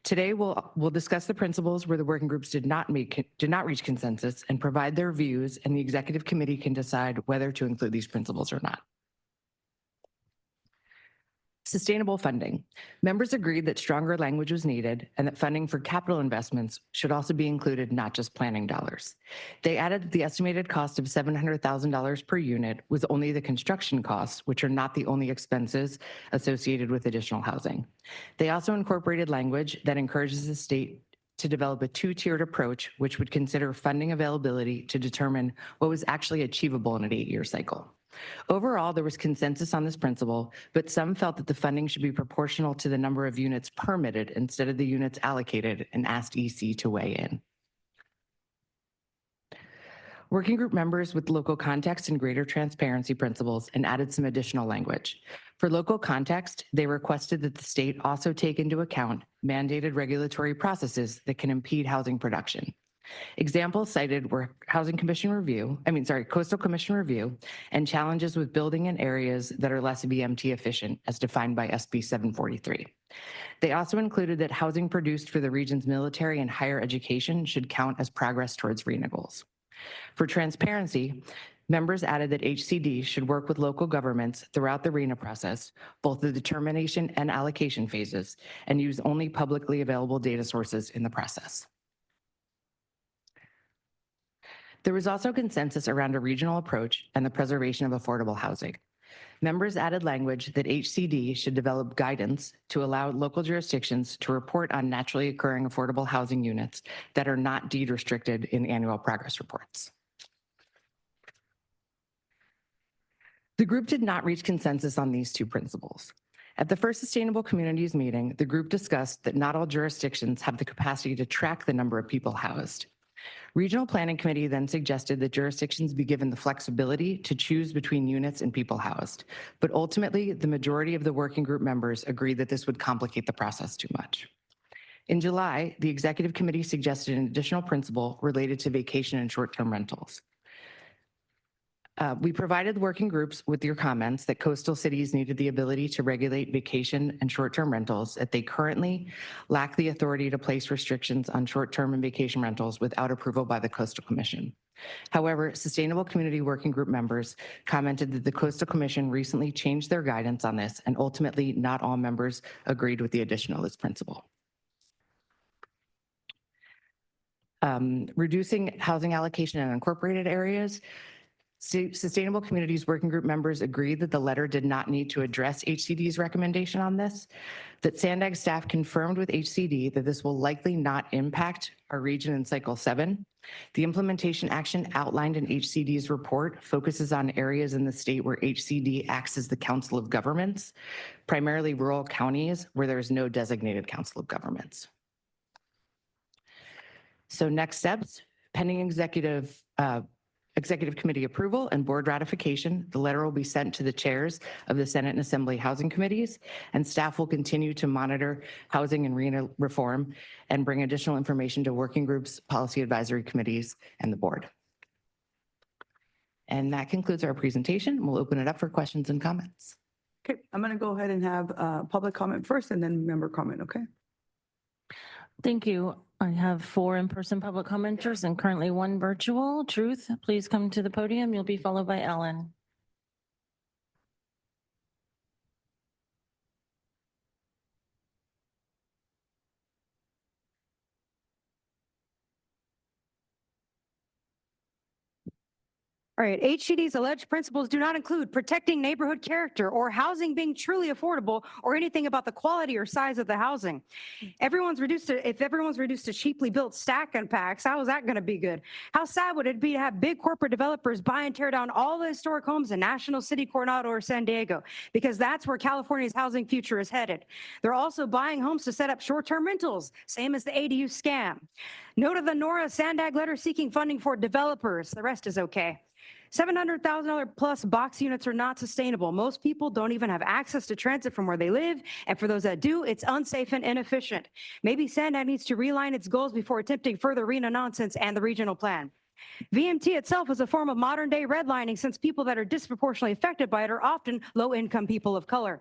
[SPEAKER 3] Today, we'll discuss the principles where the working groups did not reach consensus and provide their views, and the executive committee can decide whether to include these principles or not. Sustainable funding. Members agreed that stronger language was needed and that funding for capital investments should also be included, not just planning dollars. They added that the estimated cost of $700,000 per unit was only the construction costs, which are not the only expenses associated with additional housing. They also incorporated language that encourages the state to develop a two-tiered approach, which would consider funding availability to determine what was actually achievable in an 8-year cycle. Overall, there was consensus on this principle, but some felt that the funding should be proportional to the number of units permitted instead of the units allocated, and asked EC to weigh in. Working group members with local context and greater transparency principles and added some additional language. For local context, they requested that the state also take into account mandated regulatory processes that can impede housing production. Examples cited were Coastal Commission review, and challenges with building in areas that are less BMT efficient as defined by SB 743. They also included that housing produced for the region's military and higher education should count as progress towards RENA goals. For transparency, members added that HCD should work with local governments throughout the RENA process, both the determination and allocation phases, and use only publicly available data sources in the process. There was also consensus around a regional approach and the preservation of affordable housing. Members added language that HCD should develop guidance to allow local jurisdictions to report on naturally occurring affordable housing units that are not deed restricted in annual progress reports. The group did not reach consensus on these two principles. At the first Sustainable Communities meeting, the group discussed that not all jurisdictions have the capacity to track the number of people housed. Regional Planning Committee then suggested that jurisdictions be given the flexibility to choose between units and people housed. But ultimately, the majority of the working group members agreed that this would complicate the process too much. In July, the Executive Committee suggested an additional principle related to vacation and short-term rentals. We provided working groups with your comments that coastal cities needed the ability to regulate vacation and short-term rentals, that they currently lack the authority to place restrictions on short-term and vacation rentals without approval by the Coastal Commission. However, Sustainable Community Working Group members commented that the Coastal Commission recently changed their guidance on this, and ultimately not all members agreed with the addition of this principle. Reducing housing allocation in unincorporated areas. Sustainable Communities Working Group members agreed that the letter did not need to address HCD's recommendation on this, that SANDAG staff confirmed with HCD that this will likely not impact our region in Cycle 7. The implementation action outlined in HCD's report focuses on areas in the state where HCD acts as the Council of Governments, primarily rural counties where there is no designated Council of Governments. So next steps, pending Executive Committee approval and board ratification, the letter will be sent to the chairs of the Senate and Assembly Housing Committees, and staff will continue to monitor housing and RENA reform and bring additional information to working groups, policy advisory committees, and the board. And that concludes our presentation. We'll open it up for questions and comments.
[SPEAKER 1] Okay, I'm going to go ahead and have public comment first and then member comment, okay?
[SPEAKER 4] Thank you. I have 4 in-person public commenters and currently 1 virtual. Truth, please come to the podium. You'll be followed by Ellen.
[SPEAKER 9] All right, HCD's alleged principles do not include protecting neighborhood character or housing being truly affordable or anything about the quality or size of the housing. If everyone's reduced to cheaply built stack and packs, how is that going to be good? How sad would it be to have big corporate developers buy and tear down all the historic homes in National City, Coronado, or San Diego? Because that's where California's housing future is headed. They're also buying homes to set up short-term rentals, same as the ADU scam. Note of the NORA SANDAG letter seeking funding for developers. The rest is okay. $700,000 plus box units are not sustainable. Most people don't even have access to transit from where they live, and for those that do, it's unsafe and inefficient. Maybe SANDAG needs to realign its goals before attempting further RENA nonsense and the regional plan. VMT itself is a form of modern-day redlining, since people that are disproportionately affected by it are often low-income people of color.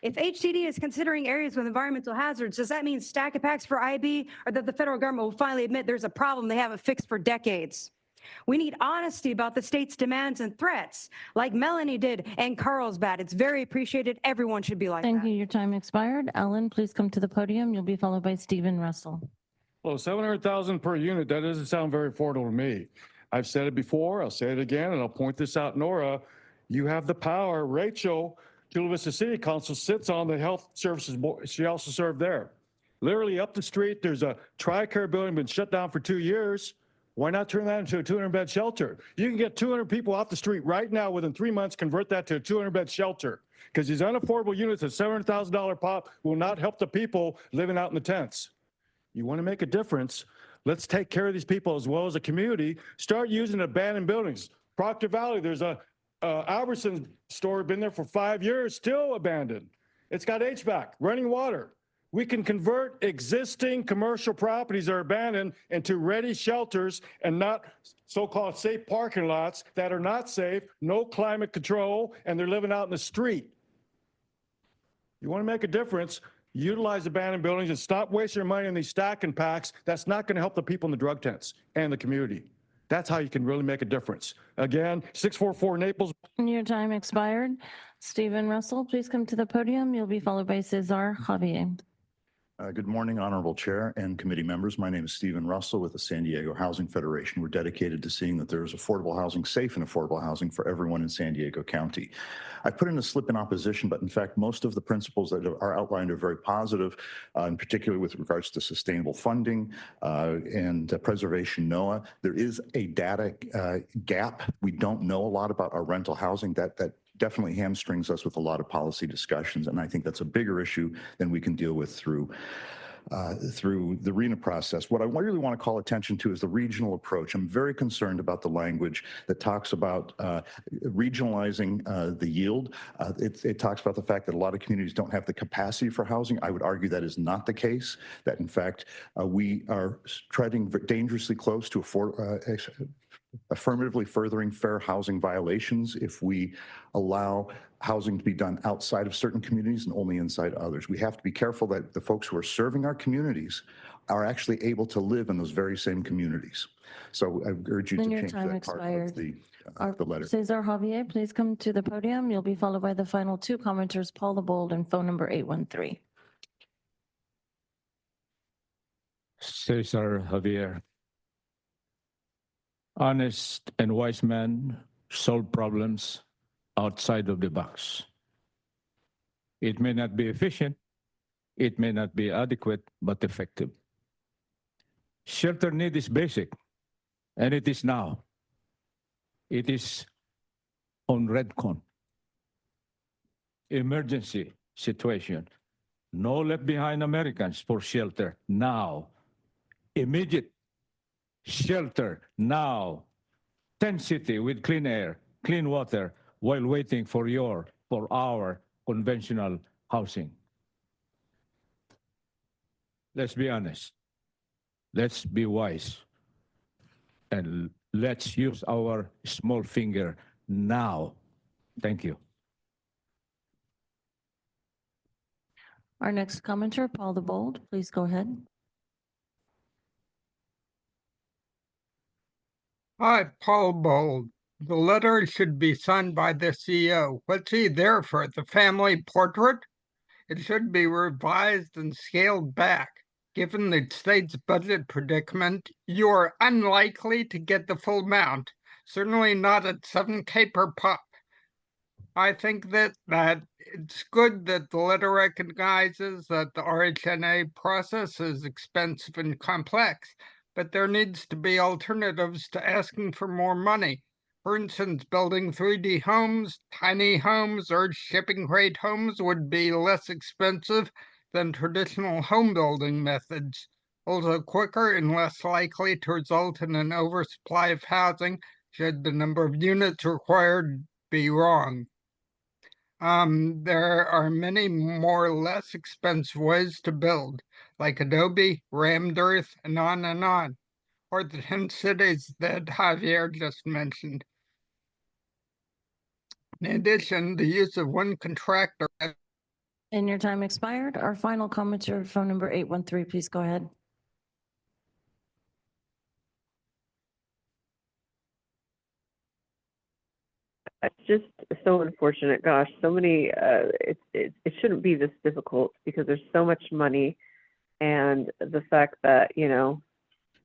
[SPEAKER 9] If HCD is considering areas with environmental hazards, does that mean stack and packs for IB, or that the federal government will finally admit there's a problem they haven't fixed for decades? We need honesty about the state's demands and threats, like Melanie did in Carlsbad. It's very appreciated. Everyone should be like that.
[SPEAKER 4] Thank you. Your time expired. Ellen, please come to the podium. You'll be followed by Stephen Russell.
[SPEAKER 6] Well, 700,000 per unit, that doesn't sound very affordable to me. I've said it before, I'll say it again, and I'll point this out, Nora. You have the power. Rachel, Chula Vista City Council, sits on the Health Services Board. She also served there. Literally up the street, there's a TRICARE building, been shut down for 2 years. Why not turn that into a 200-bed shelter? You can get 200 people off the street right now within 3 months, convert that to a 200-bed shelter. Because these unaffordable units at $700,000 pop will not help the people living out in the tents. You want to make a difference, let's take care of these people as well as a community. Start using abandoned buildings. Proctor Valley, there's a Albertson store, been there for 5 years, still abandoned. It's got HVAC, running water. We can convert existing commercial properties that are abandoned into ready shelters and not so-called safe parking lots that are not safe, no climate control, and they're living out in the street. You want to make a difference, utilize abandoned buildings and stop wasting your money on these stack and packs. That's not going to help the people in the drug tents and the community. That's how you can really make a difference. Again, 644 Naples.
[SPEAKER 4] Your time expired. Stephen Russell, please come to the podium. You'll be followed by Cesar Javier.
[SPEAKER 7] Good morning, Honorable Chair and committee members. My name is Stephen Russell with the San Diego Housing Federation. We're dedicated to seeing that there is affordable housing, safe and affordable housing for everyone in San Diego County. I put in a slip in opposition, but in fact, most of the principles that are outlined are very positive, in particular with regards to sustainable funding and preservation NOAA. There is a data gap. We don't know a lot about our rental housing. That definitely hamstrings us with a lot of policy discussions. And I think that's a bigger issue than we can deal with through through the RENA process. What I really want to call attention to is the regional approach. I'm very concerned about the language that talks about regionalizing the yield. It talks about the fact that a lot of communities don't have the capacity for housing. I would argue that is not the case, that in fact, we are treading dangerously close to affirmatively furthering fair housing violations if we allow housing to be done outside of certain communities and only inside others. We have to be careful that the folks who are serving our communities are actually able to live in those very same communities. So I urge you to
[SPEAKER 4] Then your
[SPEAKER 7] change
[SPEAKER 4] time
[SPEAKER 7] that part
[SPEAKER 4] expired.
[SPEAKER 7] of the letter.
[SPEAKER 4] Cesar Javier, please come to the podium. You'll be followed by the final two commenters, Paul the Bold and phone number 813.
[SPEAKER 10] Cesar Javier. Honest and wise men solve problems outside of the box. It may not be efficient, it may not be adequate, but effective. Shelter need is basic, and it is now. It is on Redcon. Emergency situation. No left behind Americans for shelter now. Immediate shelter now. Tent city with clean air, clean water, while waiting for our conventional housing. Let's be honest. Let's be wise. And let's use our small finger now. Thank you.
[SPEAKER 4] Our next commenter, Paul the Bold, please go ahead.
[SPEAKER 14] Hi, Paul Bold. The letter should be signed by the CEO. What's he there for? The family portrait? It should be revised and scaled back. Given the state's budget predicament, you are unlikely to get the full amount, certainly not at $7K per pop. I think that it's good that the letter recognizes that the RHNA process is expensive and complex, but there needs to be alternatives to asking for more money. For instance, building 3D homes, tiny homes, or shipping crate homes would be less expensive than traditional home building methods, also quicker and less likely to result in an oversupply of housing should the number of units required be wrong. There are many more less expensive ways to build, like Adobe, rammed earth, and on, or the 10 cities that Javier just mentioned. In addition, the use of one contractor.
[SPEAKER 4] And your time expired. Our final commenter, phone number 813, please go ahead.
[SPEAKER 13] It's just so unfortunate. Gosh, so many, it shouldn't be this difficult because there's so much money, and the fact that, you know,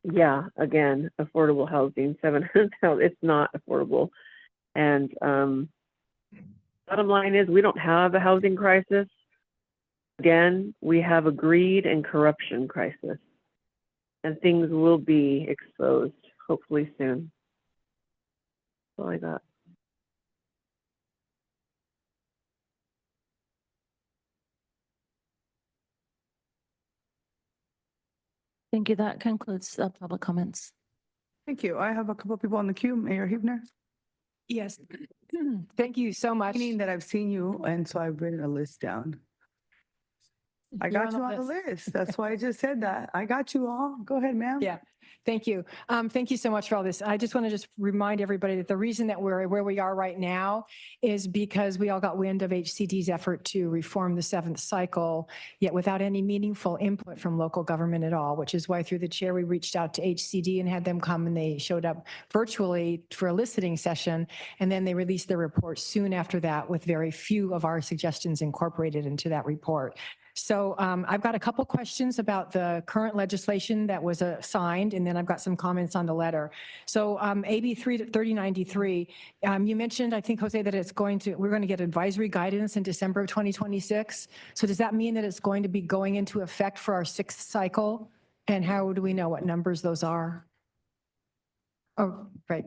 [SPEAKER 13] yeah, again, affordable housing, 700,000, it's not affordable. And bottom line is we don't have a housing crisis. Again, we have a greed and corruption crisis, and things will be exposed hopefully soon. That's all I got.
[SPEAKER 4] Thank you. That concludes public comments.
[SPEAKER 1] Thank you. I have a couple of people on the queue. Mayor Huebner.
[SPEAKER 16] Yes. Thank you so much.
[SPEAKER 1] Meaning that I've seen you, and so I've written a list down. I got you on the list. That's why I just said that. I got you all. Go ahead, ma'am.
[SPEAKER 16] Yeah, thank you. Thank you so much for all this. I just want to remind everybody that the reason that we're where we are right now is because we all got wind of HCD's effort to reform the 7th cycle, yet without any meaningful input from local government at all, which is why through the chair, we reached out to HCD and had them come, and they showed up virtually for a listening session. And then they released their report soon after that with very few of our suggestions incorporated into that report. So I've got a couple questions about the current legislation that was signed, and then I've got some comments on the letter. So AB 3093, you mentioned, I think, Jose, that we're going to get advisory guidance in December of 2026. So does that mean that it's going to be going into effect for our 6th cycle? And how do we know what numbers those are? Oh, right.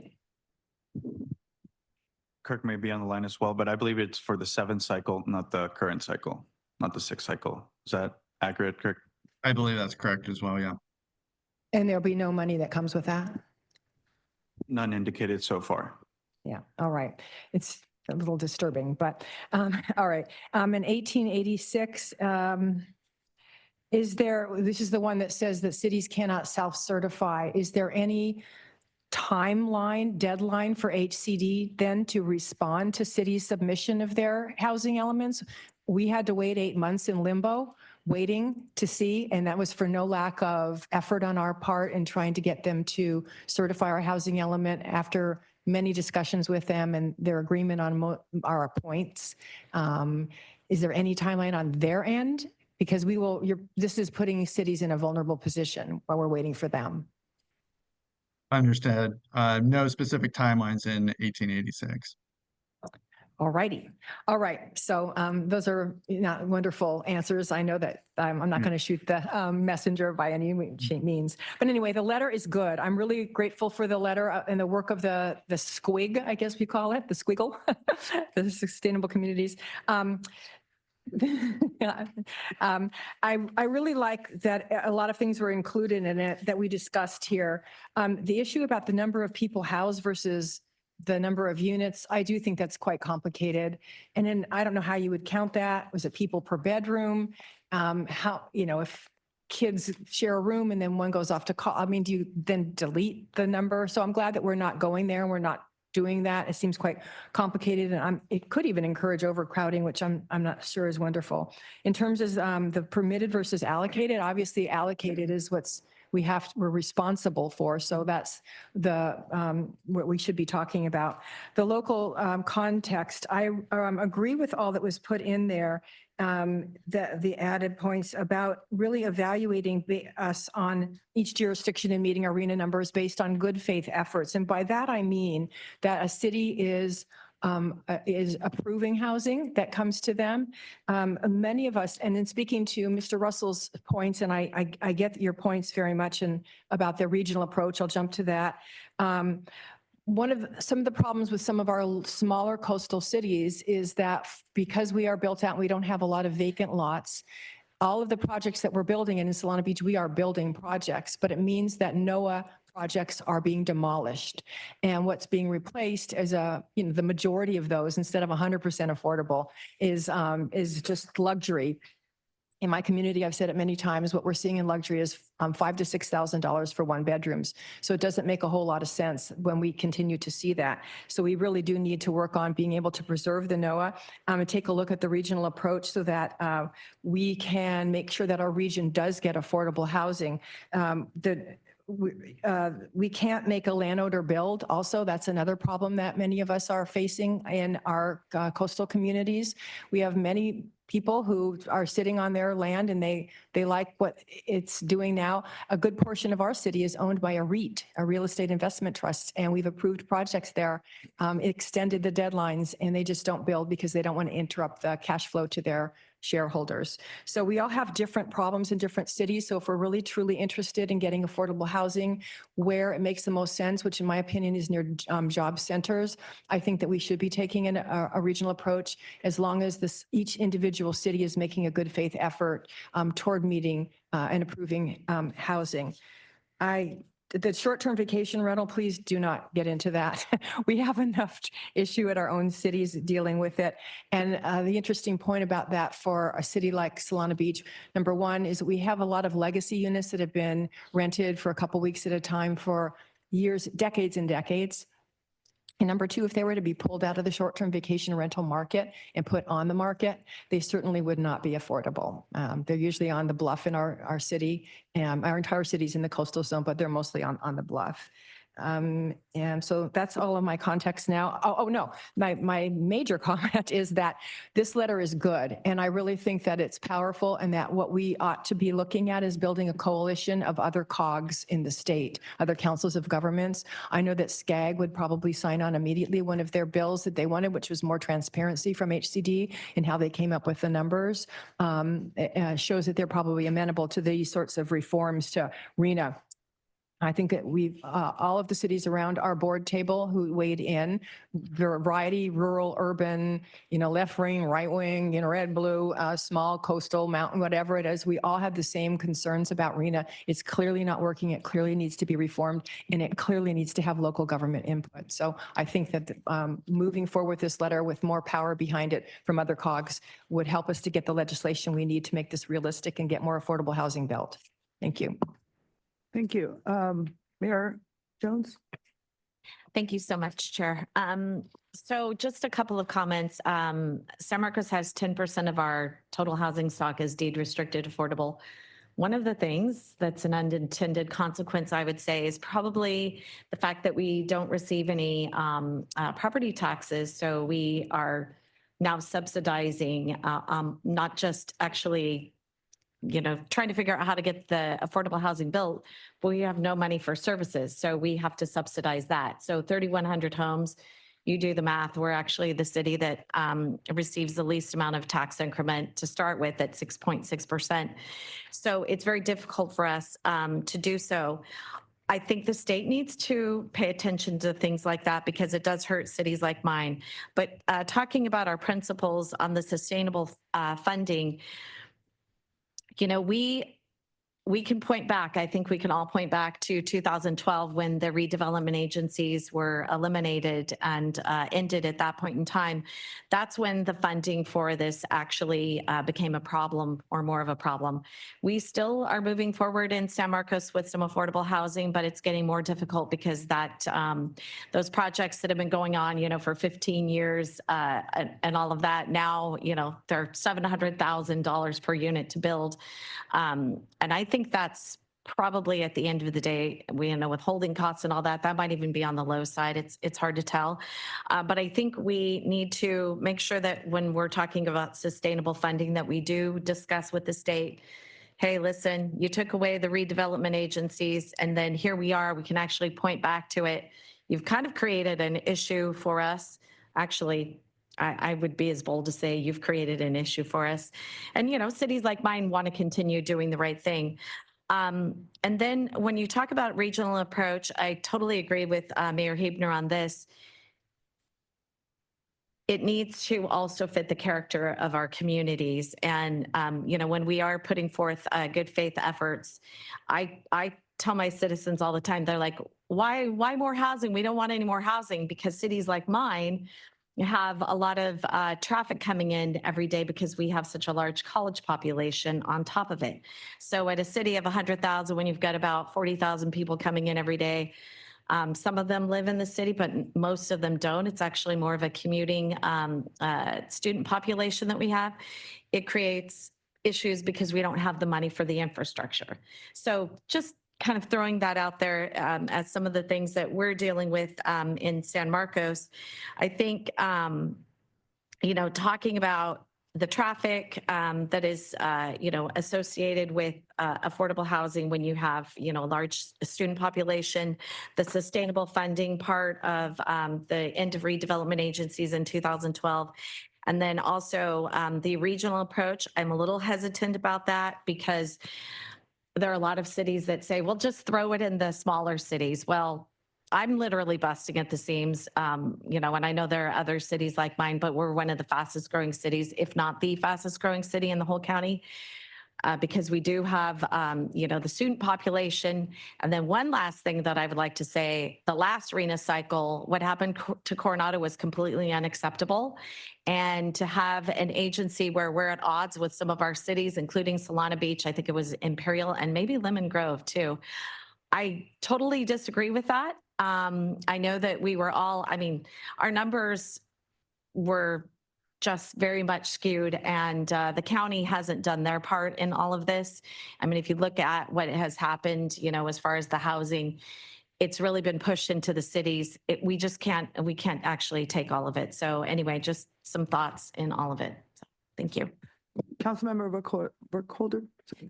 [SPEAKER 21] Kirk may be on the line as well, but I believe it's for the 7th cycle, not the current cycle, not the 6th cycle. Is that accurate, Kirk?
[SPEAKER 22] I believe that's correct as well, yeah.
[SPEAKER 16] And there'll be no money that comes with that?
[SPEAKER 21] None indicated so far.
[SPEAKER 16] Yeah, all right. It's a little disturbing, but, all right. In 1886, this is the one that says that cities cannot self-certify. Is there any deadline for HCD then to respond to city submission of their housing elements? We had to wait 8 months in limbo, waiting to see, and that was for no lack of effort on our part in trying to get them to certify our housing element after many discussions with them and their agreement on our points. Is there any timeline on their end? Because this is putting cities in a vulnerable position while we're waiting for them.
[SPEAKER 22] Understood. No specific timelines in 1886.
[SPEAKER 16] All righty. All right. So those are wonderful answers. I know that I'm not going to shoot the messenger by any means. But anyway, the letter is good. I'm really grateful for the letter and the work of the squig, I guess we call it, the squiggle, the sustainable communities. I really like that a lot of things were included in it that we discussed here. The issue about the number of people housed versus the number of units, I do think that's quite complicated. And then I don't know how you would count that. Was it people per bedroom? If kids share a room and then one goes off to college, do you then delete the number? So I'm glad that we're not going there and we're not doing that. It seems quite complicated, and it could even encourage overcrowding, which I'm not sure is wonderful. In terms of the permitted versus allocated, obviously allocated is we're responsible for. So that's what we should be talking about. The local context, I agree with all that was put in there, the added points about really evaluating us on each jurisdiction and meeting arena numbers based on good faith efforts. And by that, I mean that a city is approving housing that comes to them. Many of us, and in speaking to Mr. Russell's points, and I get your points very much and about the regional approach, I'll jump to that. Some of the problems with some of our smaller coastal cities is that because we are built out, and we don't have a lot of vacant lots. All of the projects that we're building, and in Solana Beach, we are building projects, but it means that NOAA projects are being demolished. And what's being replaced is the majority of those, instead of 100% affordable, is just luxury. In my community, I've said it many times, what we're seeing in luxury is $5,000 to $6,000 for one bedrooms. So it doesn't make a whole lot of sense when we continue to see that. So we really do need to work on being able to preserve the NOAA and take a look at the regional approach so that we can make sure that our region does get affordable housing. We can't make a landowner build. Also, that's another problem that many of us are facing in our coastal communities. We have many people who are sitting on their land and they like what it's doing now. A good portion of our city is owned by a REIT, a real estate investment trust, and we've approved projects there, extended the deadlines, and they just don't build because they don't want to interrupt the cash flow to their shareholders. So we all have different problems in different cities. So if we're really truly interested in getting affordable housing where it makes the most sense, which in my opinion is near job centers, I think that we should be taking a regional approach as long as each individual city is making a good faith effort toward meeting and approving housing. The short-term vacation rental, please do not get into that. We have enough issue at our own cities dealing with it. And the interesting point about that for a city like Solana Beach, number one, is that we have a lot of legacy units that have been rented for a couple weeks at a time for years, decades and decades. And number two, if they were to be pulled out of the short-term vacation rental market and put on the market, they certainly would not be affordable. They're usually on the bluff in our city, and our entire city's in the coastal zone, but they're mostly on the bluff. And so that's all of my context now. No, my major comment is that this letter is good. And I really think that it's powerful and that what we ought to be looking at is building a coalition of other cogs in the state, other councils of governments. I know that SCAG would probably sign on immediately one of their bills that they wanted, which was more transparency from HCD and how they came up with the numbers. It shows that they're probably amenable to these sorts of reforms to RENA. I think that we've, all of the cities around our board table who weighed in, variety, rural, urban, left wing, right wing, red, blue, small, coastal, mountain, whatever it is, we all have the same concerns about RENA. It's clearly not working. It clearly needs to be reformed, and it clearly needs to have local government input. So I think that moving forward with this letter with more power behind it from other cogs would help us to get the legislation we need to make this realistic and get more affordable housing built. Thank you.
[SPEAKER 1] Thank you. Mayor Jones?
[SPEAKER 15] Thank you so much, Chair. So just a couple of comments. San Marcos has 10% of our total housing stock as deed restricted affordable. One of the things that's an unintended consequence, I would say, is probably the fact that we don't receive any property taxes. So we are now subsidizing, not just actually trying to figure out how to get the affordable housing built, but we have no money for services. So we have to subsidize that. So 3,100 homes, you do the math, we're actually the city that receives the least amount of tax increment to start with at 6.6%. So it's very difficult for us to do so. I think the state needs to pay attention to things like that because it does hurt cities like mine. But talking about our principles on the sustainable funding, we can point back, I think we can all point back to 2012 when the redevelopment agencies were eliminated and ended at that point in time. That's when the funding for this actually became a problem or more of a problem. We still are moving forward in San Marcos with some affordable housing, but it's getting more difficult because that those projects that have been going on, for 15 years and all of that, now, they're $700,000 per unit to build. And I think that's probably at the end of the day, we know with holding costs and all that, that might even be on the low side. It's hard to tell. But I think we need to make sure that when we're talking about sustainable funding that we do discuss with the state, hey, listen, you took away the redevelopment agencies and then here we are, we can actually point back to it. You've kind of created an issue for us. Actually, I would be as bold to say you've created an issue for us. And, cities like mine want to continue doing the right thing. And then when you talk about regional approach, I totally agree with Mayor Huebner on this. It needs to also fit the character of our communities. And, when we are putting forth good faith efforts, I tell my citizens all the time, they're like, why more housing? We don't want any more housing because cities like mine have a lot of traffic coming in every day because we have such a large college population on top of it. So at a city of 100,000, when you've got about 40,000 people coming in every day, some of them live in the city, but most of them don't. It's actually more of a commuting student population that we have. It creates issues because we don't have the money for the infrastructure. So just kind of throwing that out there as some of the things that we're dealing with in San Marcos. I think, talking about the traffic that is, associated with affordable housing when you have, a large student population, the sustainable funding part of the end of redevelopment agencies in 2012. And then also the regional approach. I'm a little hesitant about that because there are a lot of cities that say, well, just throw it in the smaller cities. Well, I'm literally busting at the seams, and I know there are other cities like mine, but we're one of the fastest growing cities, if not the fastest growing city in the whole county, because we do have, the student population. And then one last thing that I would like to say, the last RENA cycle, what happened to Coronado was completely unacceptable. And to have an agency where we're at odds with some of our cities, including Solana Beach, I think it was Imperial and maybe Lemon Grove too. I totally disagree with that. I know that we were all, our numbers were just very much skewed and the county hasn't done their part in all of this. If you look at what has happened, as far as the housing, it's really been pushed into the cities. We can't actually take all of it. So anyway, just some thoughts in all of it. So, thank you.
[SPEAKER 1] Councilmember Burkholder.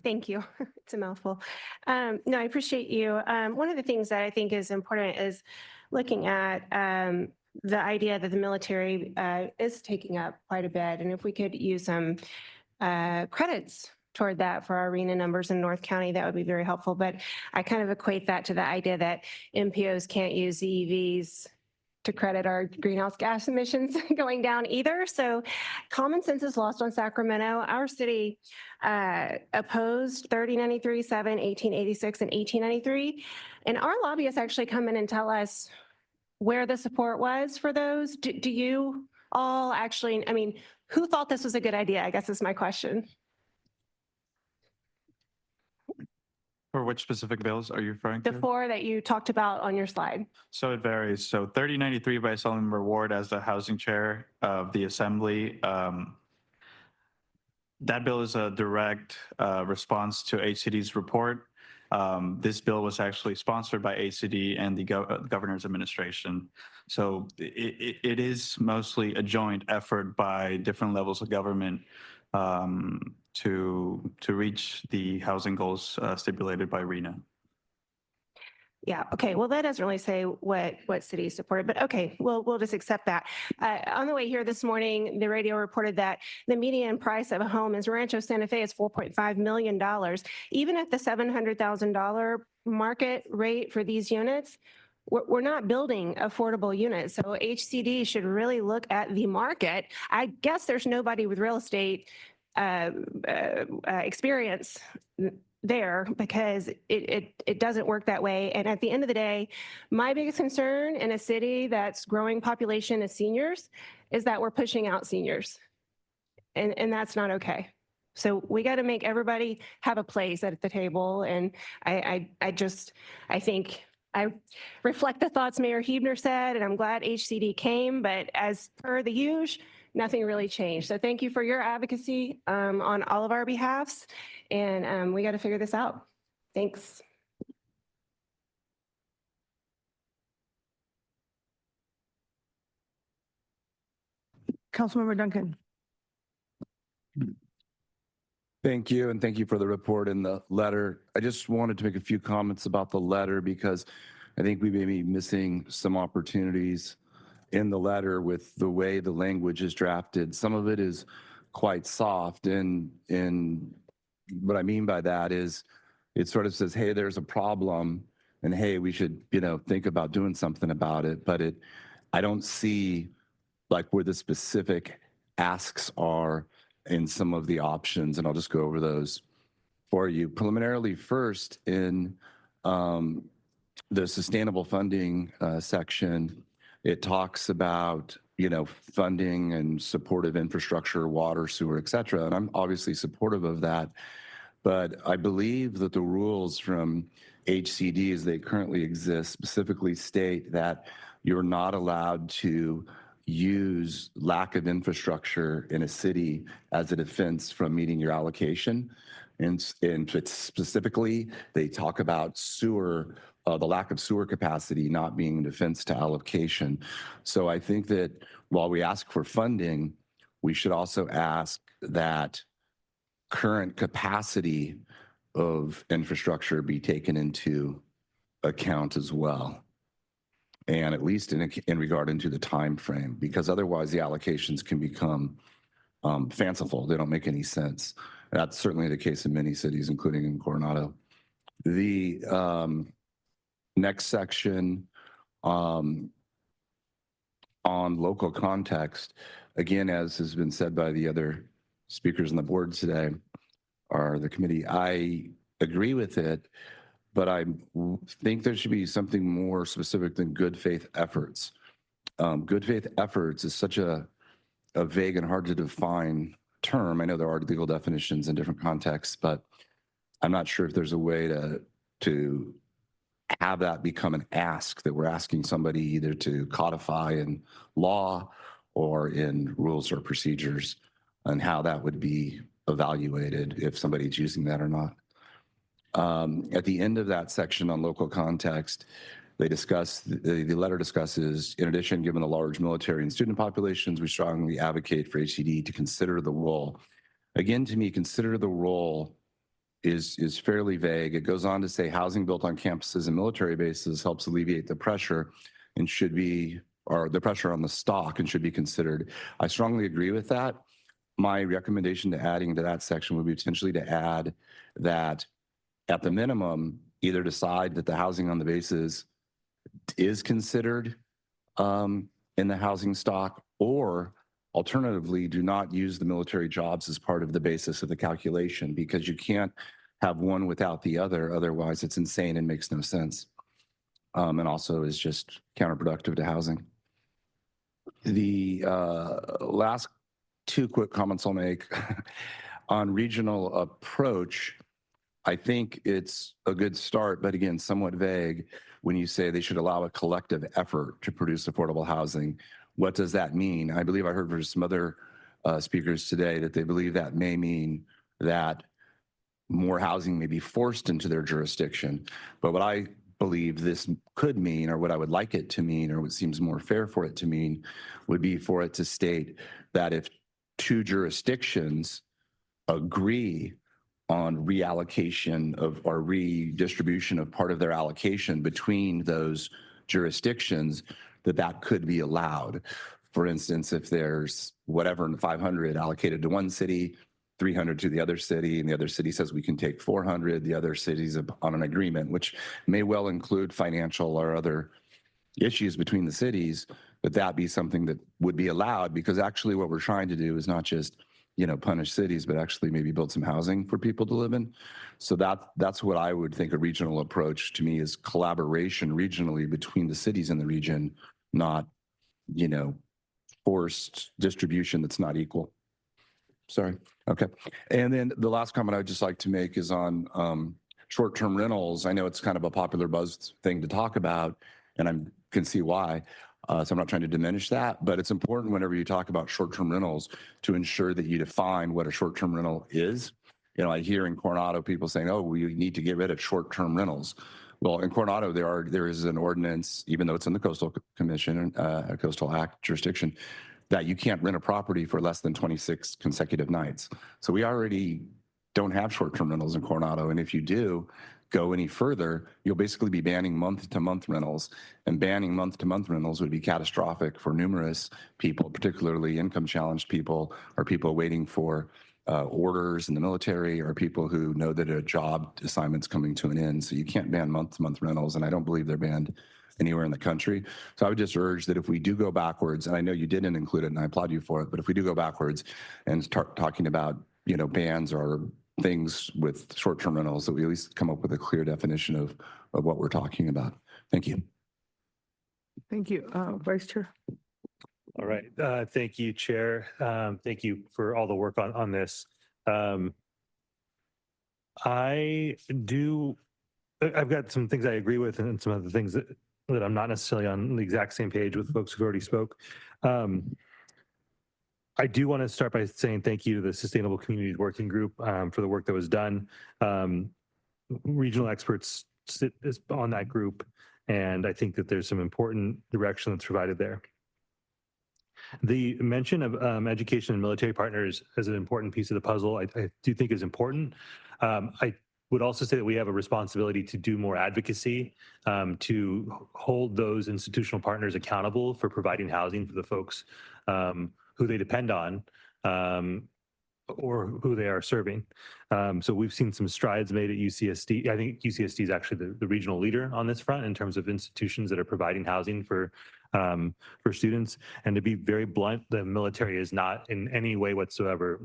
[SPEAKER 17] Thank you. It's a mouthful. No, I appreciate you. One of the things that I think is important is looking at the idea that the military is taking up quite a bit. And if we could use some credits toward that for our RENA numbers in North County, that would be very helpful. But I kind of equate that to the idea that MPOs can't use ZEVs to credit our greenhouse gas emissions going down either. So common sense is lost on Sacramento. Our city opposed 3093, 7, 1886, and 1893. And our lobbyists actually come in and tell us where the support was for those. Do you all actually, I mean, who thought this was a good idea, I guess is my question.
[SPEAKER 21] For which specific bills are you referring to?
[SPEAKER 17] The four that you talked about on your slide.
[SPEAKER 21] So it varies. So 3093 by Assemblymember Ward as the housing chair of the assembly. That bill is a direct response to HCD's report. This bill was actually sponsored by HCD and the governor's administration. So it is mostly a joint effort by different levels of government to reach the housing goals stipulated by RENA.
[SPEAKER 17] Yeah, okay, well, that doesn't really say what cities supported, but okay, we'll just accept that. On the way here this morning, the radio reported that the median price of a home in Rancho Santa Fe is $4.5 million. Even at the $700,000 market rate for these units, we're not building affordable units. So HCD should really look at the market. I guess there's nobody with real estate experience there because it doesn't work that way. And at the end of the day, my biggest concern in a city that's growing population of seniors is that we're pushing out seniors. And that's not okay. So we got to make everybody have a place at the table. And I think I reflect the thoughts Mayor Huebner said, and I'm glad HCD came, but as per the usual, nothing really changed. So thank you for your advocacy on all of our behalfs. And we got to figure this out. Thanks.
[SPEAKER 1] Councilmember Duncan.
[SPEAKER 8] Thank you, and thank you for the report and the letter. I just wanted to make a few comments about the letter because I think we may be missing some opportunities in the letter with the way the language is drafted. Some of it is quite soft, and what I mean by that is it sort of says, hey, there's a problem, and hey, we should, think about doing something about it. But I don't see like where the specific asks are in some of the options, and I'll just go over those for you. Preliminarily, first in the sustainable funding section, it talks about, funding and supportive infrastructure, water, sewer, et cetera. And I'm obviously supportive of that. But I believe that the rules from HCD as they currently exist specifically state that you're not allowed to use lack of infrastructure in a city as a defense from meeting your allocation. And specifically, they talk about sewer, the lack of sewer capacity not being a defense to allocation. So I think that while we ask for funding, we should also ask that current capacity of infrastructure be taken into account as well. And at least in regard into the time frame, because otherwise the allocations can become fanciful. They don't make any sense. That's certainly the case in many cities, including in Coronado. The next section on local context, again, as has been said by the other speakers on the board today, or the committee, I agree with it, but I think there should be something more specific than good faith efforts. Good faith efforts is such a vague and hard to define term. I know there are legal definitions in different contexts, but I'm not sure if there's a way to have that become an ask that we're asking somebody either to codify in law or in rules or procedures, and how that would be evaluated if somebody's using that or not. At the end of that section on local context, they discuss, the letter discusses, in addition, given the large military and student populations, we strongly advocate for HCD to consider the role. Again, to me, consider the role is fairly vague. It goes on to say housing built on campuses and military bases helps alleviate the pressure and should be, or the pressure on the stock and should be considered. I strongly agree with that, my recommendation to adding to that section would be potentially to add that at the minimum, either decide that the housing on the bases is considered in the housing stock, or alternatively, do not use the military jobs as part of the basis of the calculation, because you can't have one without the other. Otherwise, it's insane and makes no sense. And also is just counterproductive to housing. The last two quick comments I'll make on regional approach. I think it's a good start, but again, somewhat vague when you say they should allow a collective effort to produce affordable housing. What does that mean? I believe I heard from some other speakers today that they believe that may mean that more housing may be forced into their jurisdiction. But what I believe this could mean, or what I would like it to mean, or what seems more fair for it to mean, would be for it to state that if two jurisdictions agree on reallocation of or redistribution of part of their allocation between those jurisdictions, that could be allowed. For instance, if there's whatever in 500 allocated to one city, 300 to the other city, and the other city says we can take 400, the other city's on an agreement, which may well include financial or other issues between the cities, but that be something that would be allowed, because actually what we're trying to do is not just, you know, punish cities, but actually maybe build some housing for people to live in. So that's what I would think a regional approach to me is: collaboration regionally between the cities in the region, not, you know, forced distribution that's not equal. Sorry. Okay. And then the last comment I'd just like to make is on short-term rentals. I know it's kind of a popular buzz thing to talk about, and I can see why. So I'm not trying to diminish that, but it's important whenever you talk about short-term rentals to ensure that you define what a short-term rental is. You know, I hear in Coronado people saying, oh, we need to get rid of short-term rentals. Well, in Coronado, there is an ordinance, even though it's in the Coastal Commission, Coastal Act jurisdiction, that you can't rent a property for less than 26 consecutive nights. So we already don't have short-term rentals in Coronado. And if you do go any further, you'll basically be banning month-to-month rentals. And banning month-to-month rentals would be catastrophic for numerous people, particularly income-challenged people, or people waiting for orders in the military, or people who know that a job assignment's coming to an end. So you can't ban month-to-month rentals, and I don't believe they're banned anywhere in the country. So I would just urge that if we do go backwards, and I know you didn't include it, and I applaud you for it, but if we do go backwards and start talking about, you know, bans or things with short-term rentals, that we at least come up with a clear definition of what we're talking about. Thank you.
[SPEAKER 1] Thank you. Vice Chair.
[SPEAKER 11] All right. Thank you, Chair. Thank you for all the work on this. I've got some things I agree with, and some other things that I'm not necessarily on the exact same page with folks who've already spoke. I do want to start by saying thank you to the Sustainable Communities Working Group for the work that was done. Regional experts sit on that group, and I think that there's some important direction that's provided there. The mention of education and military partners as an important piece of the puzzle, I do think is important. I would also say that we have a responsibility to do more advocacy, to hold those institutional partners accountable for providing housing for the folks who they depend on, or who they are serving. So we've seen some strides made at UCSD. I think UCSD is actually the regional leader on this front in terms of institutions that are providing housing for students. And to be very blunt, the military is not in any way whatsoever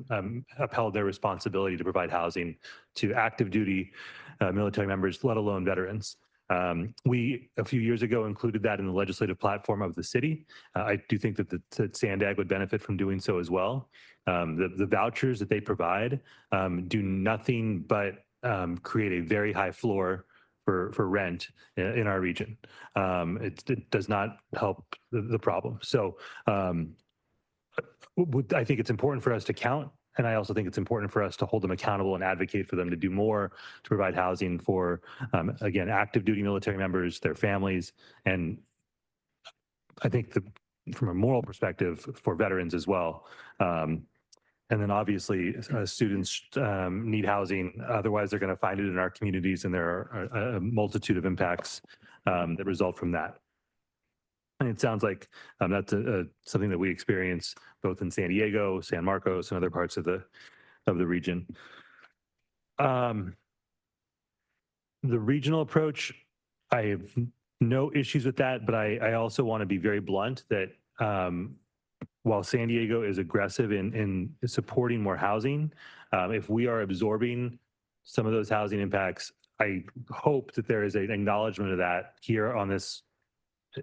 [SPEAKER 11] upheld their responsibility to provide housing to active duty military members, let alone veterans. We, a few years ago, included that in the legislative platform of the city. I do think that that SANDAG would benefit from doing so as well. The vouchers that they provide do nothing but create a very high floor for rent in our region. It does not help the problem. So I think it's important for us to count, and I also think it's important for us to hold them accountable and advocate for them to do more to provide housing for, again, active duty military members, their families, and I think from a moral perspective for veterans as well. And then obviously students need housing, otherwise they're going to find it in our communities, and there are a multitude of impacts that result from that. And it sounds like that's something that we experience both in San Diego, San Marcos, and other parts of the region. The regional approach, I have no issues with that, but I also want to be very blunt that while San Diego is aggressive in supporting more housing, if we are absorbing some of those housing impacts, I hope that there is an acknowledgement of that here on this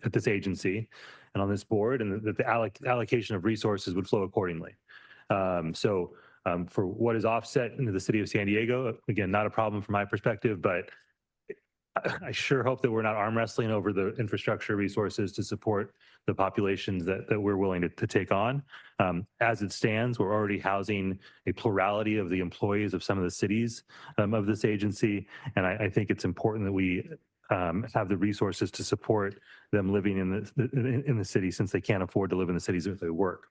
[SPEAKER 11] at this agency and on this board, and that the allocation of resources would flow accordingly. For what is offset into the city of San Diego, again, not a problem from my perspective, but I sure hope that we're not arm wrestling over the infrastructure resources to support the populations that we're willing to take on. As it stands, we're already housing a plurality of the employees of some of the cities of this agency, and I think it's important that we have the resources to support them living in the city, since they can't afford to live in the cities where they work.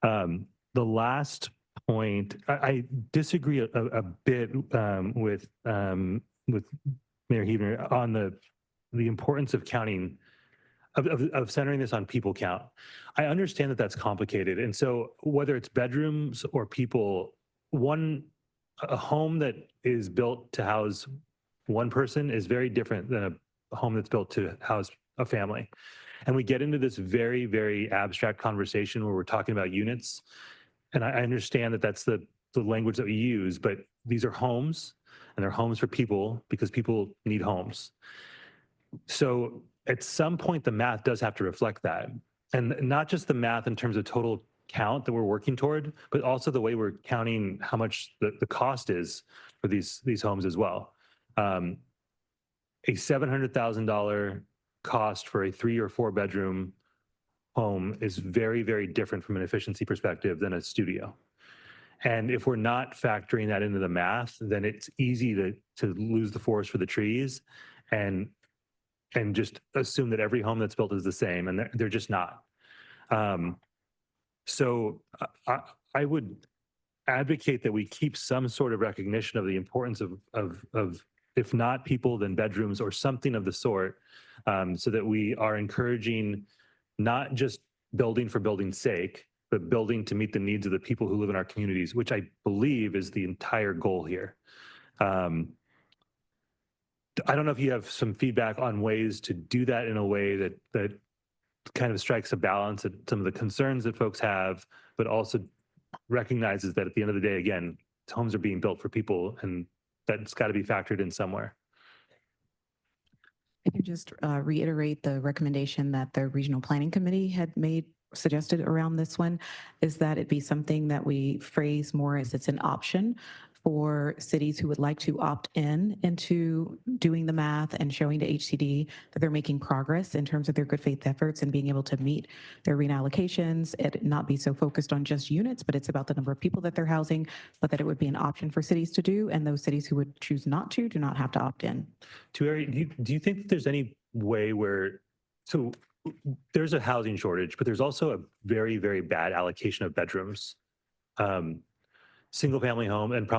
[SPEAKER 11] The last point, I disagree a bit with Mayor Huebner on the importance of counting, of centering this on people count. I understand that that's complicated, and so whether it's bedrooms or people, a home that is built to house one person is very different than a home that's built to house a family. And we get into this very, very abstract conversation where we're talking about units. And I understand that that's the language that we use, but these are homes, and they're homes for people because people need homes. So at some point, the math does have to reflect that. And not just the math in terms of total count that we're working toward, but also the way we're counting how much the cost is for these homes as well. A $700,000 cost for a 3 or 4 bedroom home is very, very different from an efficiency perspective than a studio. And if we're not factoring that into the math, then it's easy to lose the forest for the trees and just assume that every home that's built is the same, and they're just not. So I would advocate that we keep some sort of recognition of the importance of if not people, then bedrooms or something of the sort, so that we are encouraging not just building for building's sake, but building to meet the needs of the people who live in our communities, which I believe is the entire goal here. I don't know if you have some feedback on ways to do that in a way that kind of strikes a balance at some of the concerns that folks have, but also recognizes that at the end of the day, again, homes are being built for people, and that's got to be factored in somewhere.
[SPEAKER 20] I can just reiterate the recommendation that the Regional Planning Committee had suggested around this one, is that it be something that we phrase more as it's an option for cities who would like to opt into doing the math and showing to HCD that they're making progress in terms of their good faith efforts and being able to meet their reallocations. It not be so focused on just units, but it's about the number of people that they're housing, but that it would be an option for cities to do, and those cities who would choose not to do not have to opt in.
[SPEAKER 11] Do you think that there's any way where, so there's a housing shortage, but there's also a very, very bad allocation of bedrooms. Single family home, and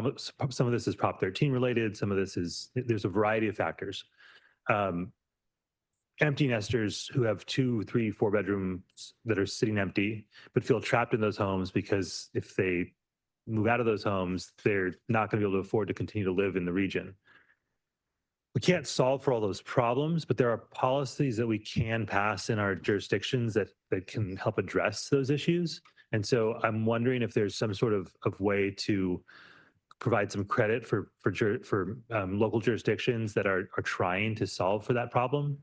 [SPEAKER 11] some of this is Prop 13 related, some of this is, there's a variety of factors. Empty nesters who have 2, 3, 4 bedrooms that are sitting empty, but feel trapped in those homes because if they move out of those homes, they're not going to be able to afford to continue to live in the region. We can't solve for all those problems, but there are policies that we can pass in our jurisdictions that can help address those issues. And so I'm wondering if there's some sort of way to provide some credit for local jurisdictions that are trying to solve for that problem.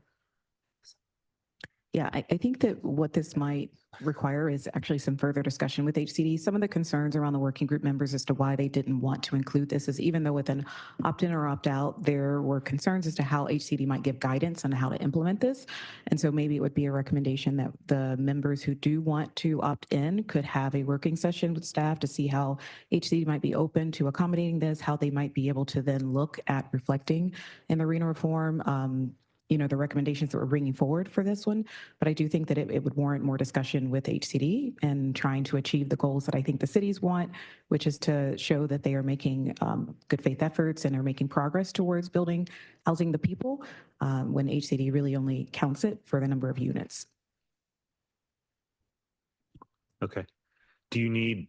[SPEAKER 20] Yeah, I think that what this might require is actually some further discussion with HCD. Some of the concerns around the working group members as to why they didn't want to include this is, even though with an opt-in or opt-out, there were concerns as to how HCD might give guidance on how to implement this. And so maybe it would be a recommendation that the members who do want to opt in could have a working session with staff to see how HCD might be open to accommodating this, how they might be able to then look at reflecting in the RENA reform the recommendations that we're bringing forward for this one. But I do think that it would warrant more discussion with HCD and trying to achieve the goals that I think the cities want, which is to show that they are making good faith efforts and are making progress towards building, housing the people, when HCD really only counts it for the number of units.
[SPEAKER 11] Okay. Do you need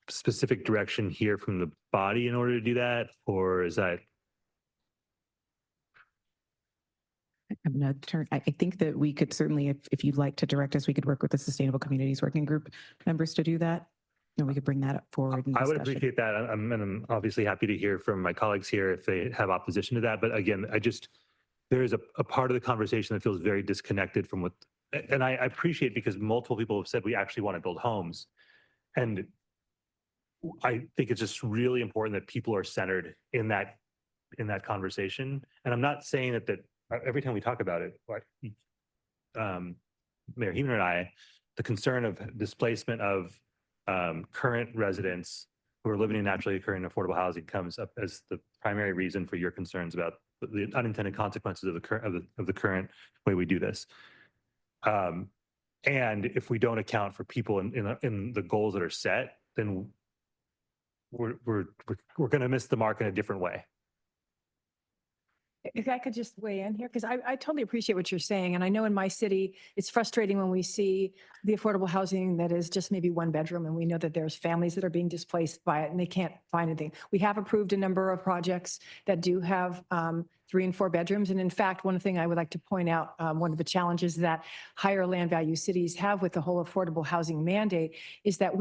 [SPEAKER 11] specific direction here from the body in order to do that? Or is that?
[SPEAKER 20] I'm going to turn, I think that we could certainly, if you'd like to direct us, we could work with the Sustainable Communities Working Group members to do that. And we could bring that up forward in
[SPEAKER 11] I would
[SPEAKER 20] discussion.
[SPEAKER 11] appreciate that. I'm obviously happy to hear from my colleagues here if they have opposition to that. But again, there is a part of the conversation that feels very disconnected from what, and I appreciate because multiple people have said we actually want to build homes. And I think it's just really important that people are centered in that conversation. And I'm not saying that every time we talk about it, Mayor Heeman and I, the concern of displacement of current residents who are living in naturally occurring affordable housing comes up as the primary reason for your concerns about the unintended consequences of the current way we do this. And if we don't account for people in the goals that are set, then we're going to miss the mark in a different way.
[SPEAKER 16] If I could just weigh in here, because I totally appreciate what you're saying. And I know in my city, it's frustrating when we see the affordable housing that is just maybe one bedroom. And we know that there's families that are being displaced by it and they can't find anything. We have approved a number of projects that do have 3 and 4 bedrooms. And in fact, one thing I would like to point out, one of the challenges that higher land value cities have with the whole affordable housing mandate is that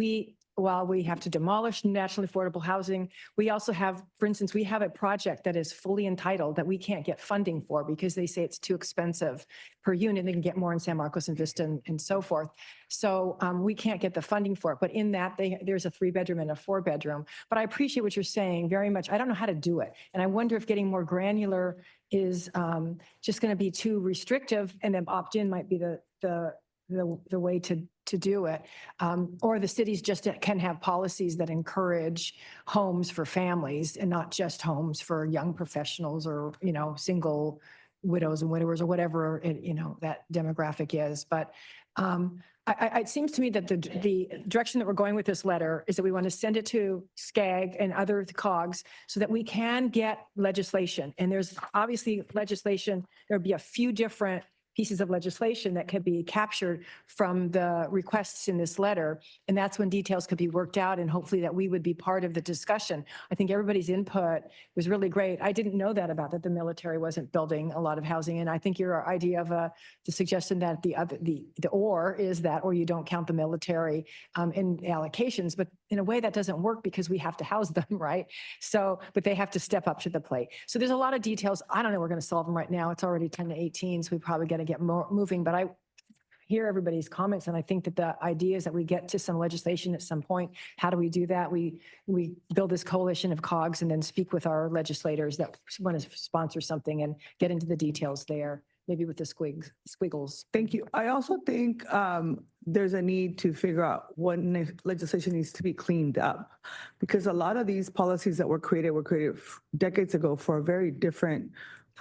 [SPEAKER 16] while we have to demolish naturally affordable housing, we also have, for instance, we have a project that is fully entitled that we can't get funding for because they say it's too expensive per unit. They can get more in San Marcos and Vista and so forth. So we can't get the funding for it. But in that, there's a 3-bedroom and a 4-bedroom. But I appreciate what you're saying very much. I don't know how to do it. And I wonder if getting more granular is just going to be too restrictive, and then opt-in might be the way to do it. Or the cities just can have policies that encourage homes for families and not just homes for young professionals or, single widows and widowers or whatever, that demographic is. But it seems to me that the direction that we're going with this letter is that we want to send it to SCAG and other COGs so that we can get legislation. And there's obviously legislation. There'll be a few different pieces of legislation that could be captured from the requests in this letter. And that's when details could be worked out, and hopefully that we would be part of the discussion. I think everybody's input was really great. I didn't know that the military wasn't building a lot of housing. And I think your idea of the suggestion that or you don't count the military in allocations, but in a way that doesn't work because we have to house them, right? So, but they have to step up to the plate. So there's a lot of details. I don't know, we're going to solve them right now. It's already 10 to 18, so we probably got to get more moving, but I hear everybody's comments. And I think that the idea is that we get to some legislation at some point. How do we do that? We build this coalition of COGs and then speak with our legislators that want to sponsor something and get into the details there, maybe with the squiggles.
[SPEAKER 1] Thank you. I also think there's a need to figure out what legislation needs to be cleaned up, because a lot of these policies that were created decades ago for very different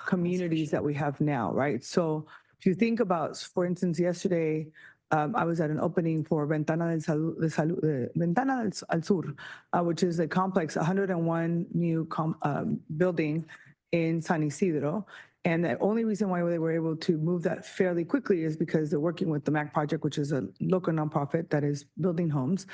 [SPEAKER 1] communities that we have now, right? So if you think about, for instance, yesterday, I was at an opening for Ventana al Sur, which is a complex, 101 new building in San Isidro. And the only reason why they were able to move that fairly quickly is because they're working with the MAC Project, which is a local nonprofit that is building homes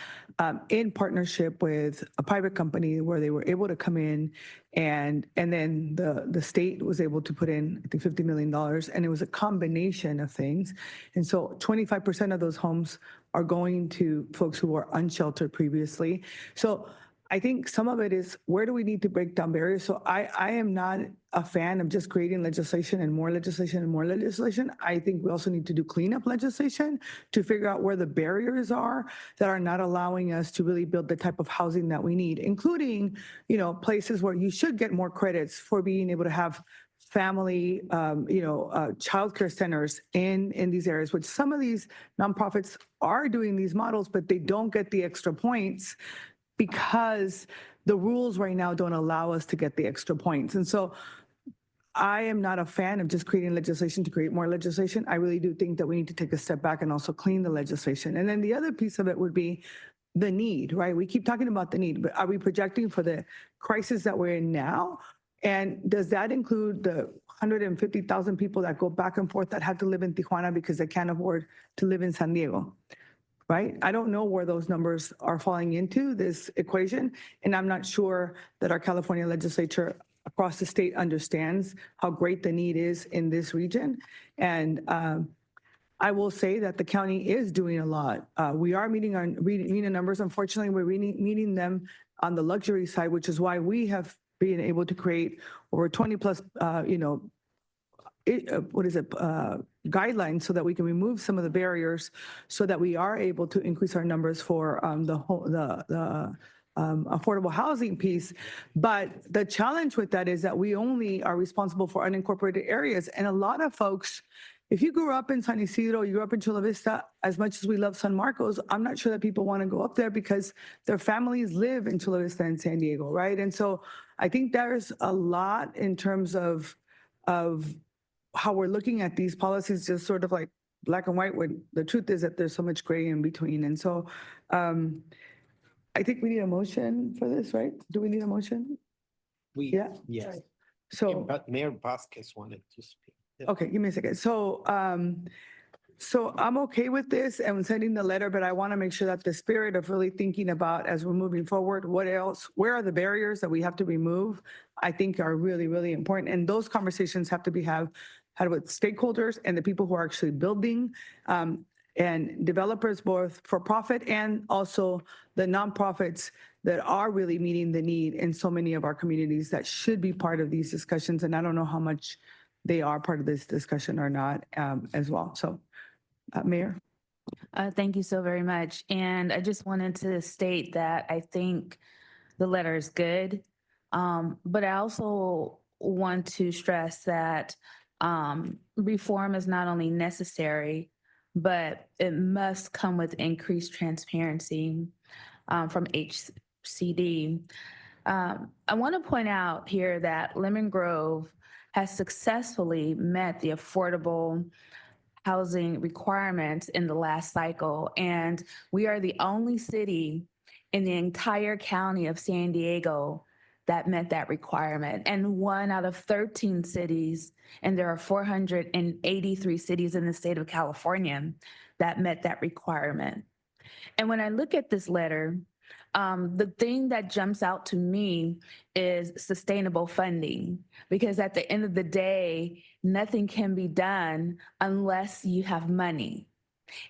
[SPEAKER 1] in partnership with a private company, where they were able to come in and then the state was able to put in, I think, $50 million. And it was a combination of things. And so 25% of those homes are going to folks who were unsheltered previously. So I think some of it is, where do we need to break down barriers? So I am not a fan of just creating legislation and more legislation and more legislation. I think we also need to do cleanup legislation to figure out where the barriers are that are not allowing us to really build the type of housing that we need, including, places where you should get more credits for being able to have family, childcare centers in these areas, which some of these nonprofits are doing these models, but they don't get the extra points because the rules right now don't allow us to get the extra points. And so I am not a fan of just creating legislation to create more legislation. I really do think that we need to take a step back and also clean the legislation. And then the other piece of it would be the need, right? We keep talking about the need, but are we projecting for the crisis that we're in now? And does that include the 150,000 people that go back and forth that have to live in Tijuana because they can't afford to live in San Diego? Right? I don't know where those numbers are falling into this equation, and I'm not sure that our California legislature across the state understands how great the need is in this region. And I will say that the county is doing a lot. We are meeting the numbers. Unfortunately, we're meeting them on the luxury side, which is why we have been able to create over 20 plus, guidelines so that we can remove some of the barriers so that we are able to increase our numbers for the affordable housing piece. But the challenge with that is that we only are responsible for unincorporated areas. And a lot of folks, if you grew up in San Isidro, you grew up in Chula Vista, as much as we love San Marcos, I'm not sure that people want to go up there because their families live in Chula Vista and San Diego, right? And so I think there's a lot in terms of how we're looking at these policies, just sort of like black and white, when the truth is that there's so much gray in between. And so I think we need a motion for this, right? Do we need a motion? Yeah.
[SPEAKER 2] Yes.
[SPEAKER 1] So,
[SPEAKER 2] But Mayor Vasquez wanted to speak.
[SPEAKER 1] okay, give me a second. So I'm okay with this and sending the letter, but I want to make sure that the spirit of really thinking about as we're moving forward, what else, where are the barriers that we have to remove, I think are really, really important. And those conversations have to be had with stakeholders and the people who are actually building and developers, both for profit and also the nonprofits that are really meeting the need in so many of our communities that should be part of these discussions. And I don't know how much they are part of this discussion or not as well. So, Mayor.
[SPEAKER 5] Thank you so very much. And I just wanted to state that I think the letter is good, but I also want to stress that reform is not only necessary, but it must come with increased transparency from HCD. I want to point out here that Lemon Grove has successfully met the affordable housing requirements in the last cycle, and we are the only city in the entire county of San Diego that met that requirement, and 1 out of 13 cities, and there are 483 cities in the state of California that met that requirement. And when I look at this letter, the thing that jumps out to me is sustainable funding, because at the end of the day, nothing can be done unless you have money.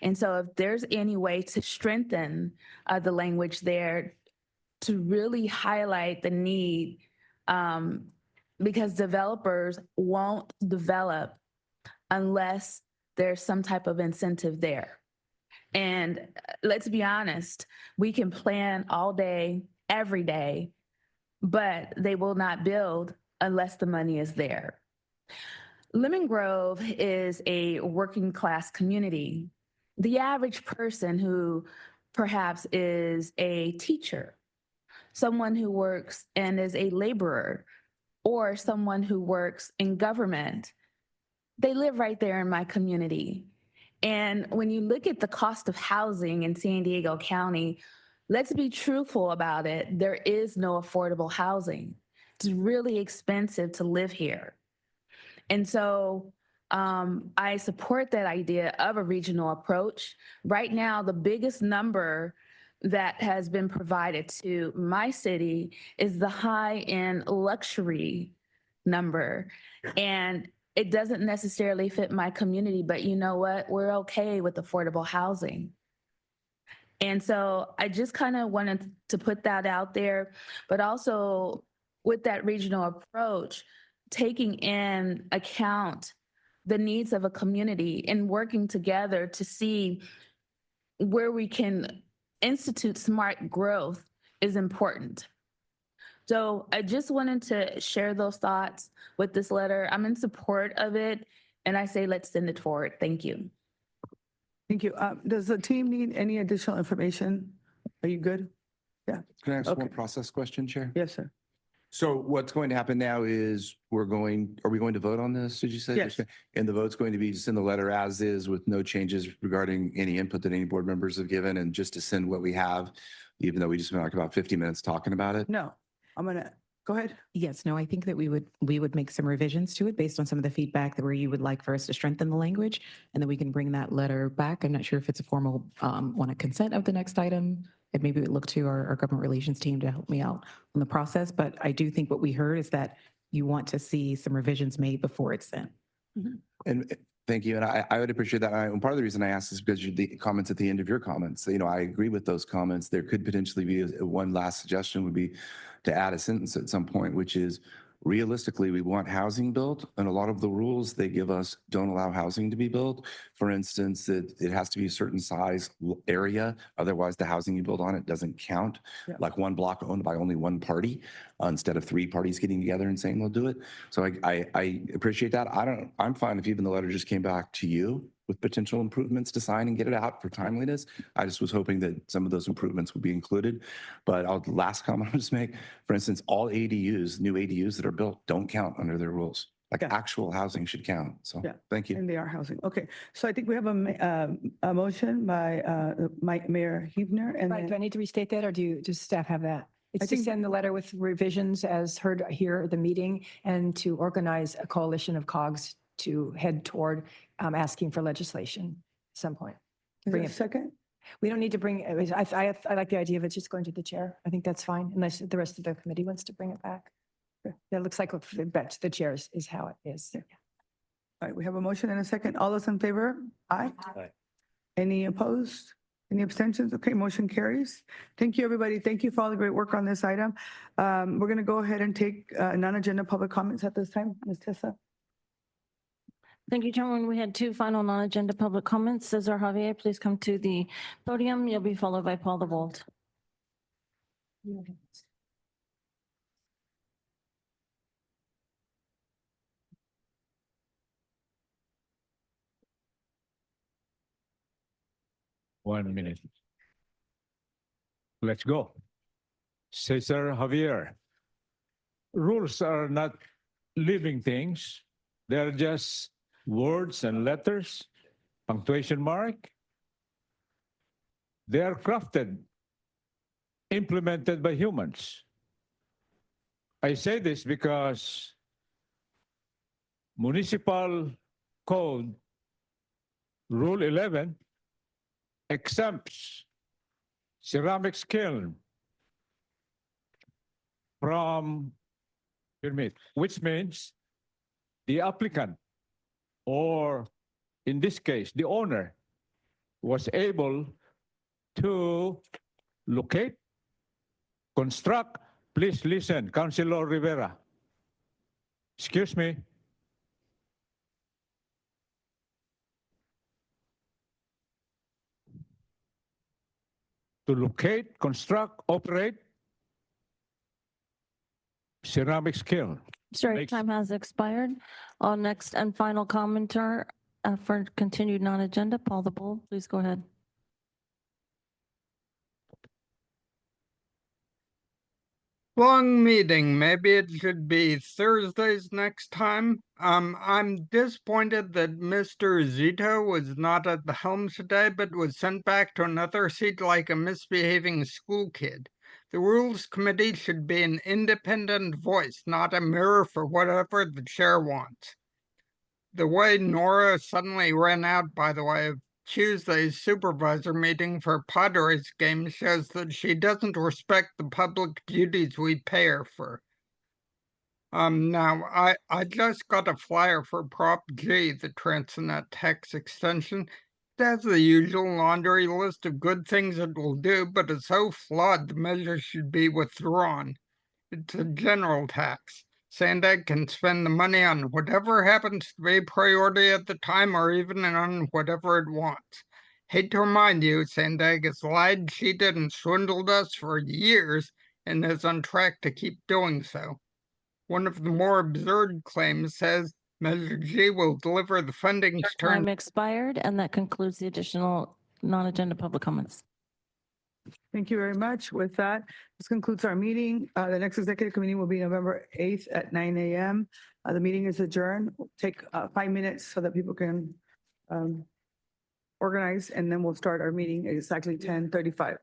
[SPEAKER 5] And so if there's any way to strengthen the language there to really highlight the need, because developers won't develop unless there's some type of incentive there. And let's be honest, we can plan all day, every day, but they will not build unless the money is there. Lemon Grove is a working class community. The average person who perhaps is a teacher, someone who works and is a laborer, or someone who works in government, they live right there in my community. And when you look at the cost of housing in San Diego County, let's be truthful about it. There is no affordable housing. It's really expensive to live here. And so I support that idea of a regional approach. Right now, the biggest number that has been provided to my city is the high-end luxury number. And it doesn't necessarily fit my community, but you know what? We're okay with affordable housing. And so I just kind of wanted to put that out there, but also with that regional approach, taking in account the needs of a community and working together to see where we can institute smart growth is important. So I just wanted to share those thoughts with this letter. I'm in support of it, and I say let's send it forward. Thank you.
[SPEAKER 1] Thank you. Does the team need any additional information? Are you good? Yeah.
[SPEAKER 8] Can I ask
[SPEAKER 1] Okay.
[SPEAKER 8] one process question, Chair?
[SPEAKER 1] Yes, sir.
[SPEAKER 8] So what's going to happen now is are we going to vote on this, did you say?
[SPEAKER 1] Yes.
[SPEAKER 8] And the vote's going to be to send the letter as is with no changes regarding any input that any board members have given and just to send what we have, even though we just spent like about 50 minutes talking about it?
[SPEAKER 1] No, go ahead.
[SPEAKER 20] Yes, no, I think that we would make some revisions to it based on some of the feedback that where you would like for us to strengthen the language, and then we can bring that letter back. I'm not sure if it's a formal on a consent of the next item. And maybe we look to our government relations team to help me out on the process. But I do think what we heard is that you want to see some revisions made before it's sent.
[SPEAKER 8] And thank you. And I would appreciate that. And part of the reason I asked is because the comments at the end of your comments, I agree with those comments. There could potentially be one last suggestion would be to add a sentence at some point, which is realistically, we want housing built, and a lot of the rules they give us don't allow housing to be built. For instance, it has to be a certain size area. Otherwise, the housing you build on it doesn't count.
[SPEAKER 1] Yeah.
[SPEAKER 8] Like one block owned by only one party instead of three parties getting together and saying they'll do it. So I appreciate that. I'm fine if even the letter just came back to you with potential improvements to sign and get it out for timeliness. I just was hoping that some of those improvements would be included. But last comment I'll just make, for instance, all ADUs, new ADUs that are built don't count under their rules. Like actual housing should count. So
[SPEAKER 1] Yeah.
[SPEAKER 8] thank you.
[SPEAKER 1] And they are housing. Okay, so I think we have a motion by Mayor Hebner and
[SPEAKER 16] Right, do I need to restate that, or does staff have that? It's to
[SPEAKER 1] think-
[SPEAKER 16] send the letter with revisions as heard here at the meeting, and to organize a coalition of COGS to head toward asking for legislation at some point.
[SPEAKER 1] Is
[SPEAKER 16] Bring
[SPEAKER 1] there a
[SPEAKER 16] it.
[SPEAKER 1] second?
[SPEAKER 16] We don't need to bring, I like the idea of it just going to the chair. I think that's fine, unless the rest of the committee wants to bring it back. That looks like the chair is how it is.
[SPEAKER 1] All right, we have a motion and a second. All those in favor? Aye.
[SPEAKER 10] Aye.
[SPEAKER 1] Any opposed? Any abstentions? Okay, motion carries. Thank you, everybody. Thank you for all the great work on this item. We're going to go ahead and take non-agenda public comments at this time. Ms. Tessa?
[SPEAKER 4] Thank you, Chairman. We had two final non-agenda public comments. Cesar Javier, please come to the podium. You'll be followed by Paul DeVolt.
[SPEAKER 10] 1 minute. Let's go. Cesar Javier. Rules are not living things. They're just words and letters, punctuation mark. They are crafted, implemented by humans. I say this because Municipal Code Rule 11 exempts ceramics kiln from permit, which means the applicant, or in this case, the owner, was able to locate, construct. Please listen, Councilor Rivera. Excuse me. To locate, construct, operate ceramics kiln.
[SPEAKER 4] Sorry,
[SPEAKER 10] Makes-
[SPEAKER 4] time has expired. Our next and final commenter for continued non-agenda, Paul DeVolt, please go ahead.
[SPEAKER 14] Long meeting, maybe it should be Thursdays next time. I'm disappointed that Mr. Zito was not at the helm today, but was sent back to another seat like a misbehaving school kid. The Rules Committee should be an independent voice, not a mirror for whatever the chair wants. The way Nora suddenly ran out, by the way, of Tuesday's supervisor meeting for Padres game shows that she doesn't respect the public duties we pay her for. Now, I just got a flyer for Prop G, the Transnet tax extension. It has the usual laundry list of good things it will do, but it's so flawed the measure should be withdrawn. It's a general tax. SANDAG can spend the money on whatever happens to be a priority at the time, or even on whatever it wants. Hate to remind you, SANDAG has lied, cheated, and swindled us for years, and is on track to keep doing so. One of the more absurd claims says Measure G will deliver the funding
[SPEAKER 4] Time expired, and that concludes the additional non-agenda public comments.
[SPEAKER 1] Thank you very much. With that, this concludes our meeting. The next executive committee will be November 8th at 9 a.m. The meeting is adjourned. We'll take 5 minutes so that people can organize, and then we'll start our meeting at exactly 10:35.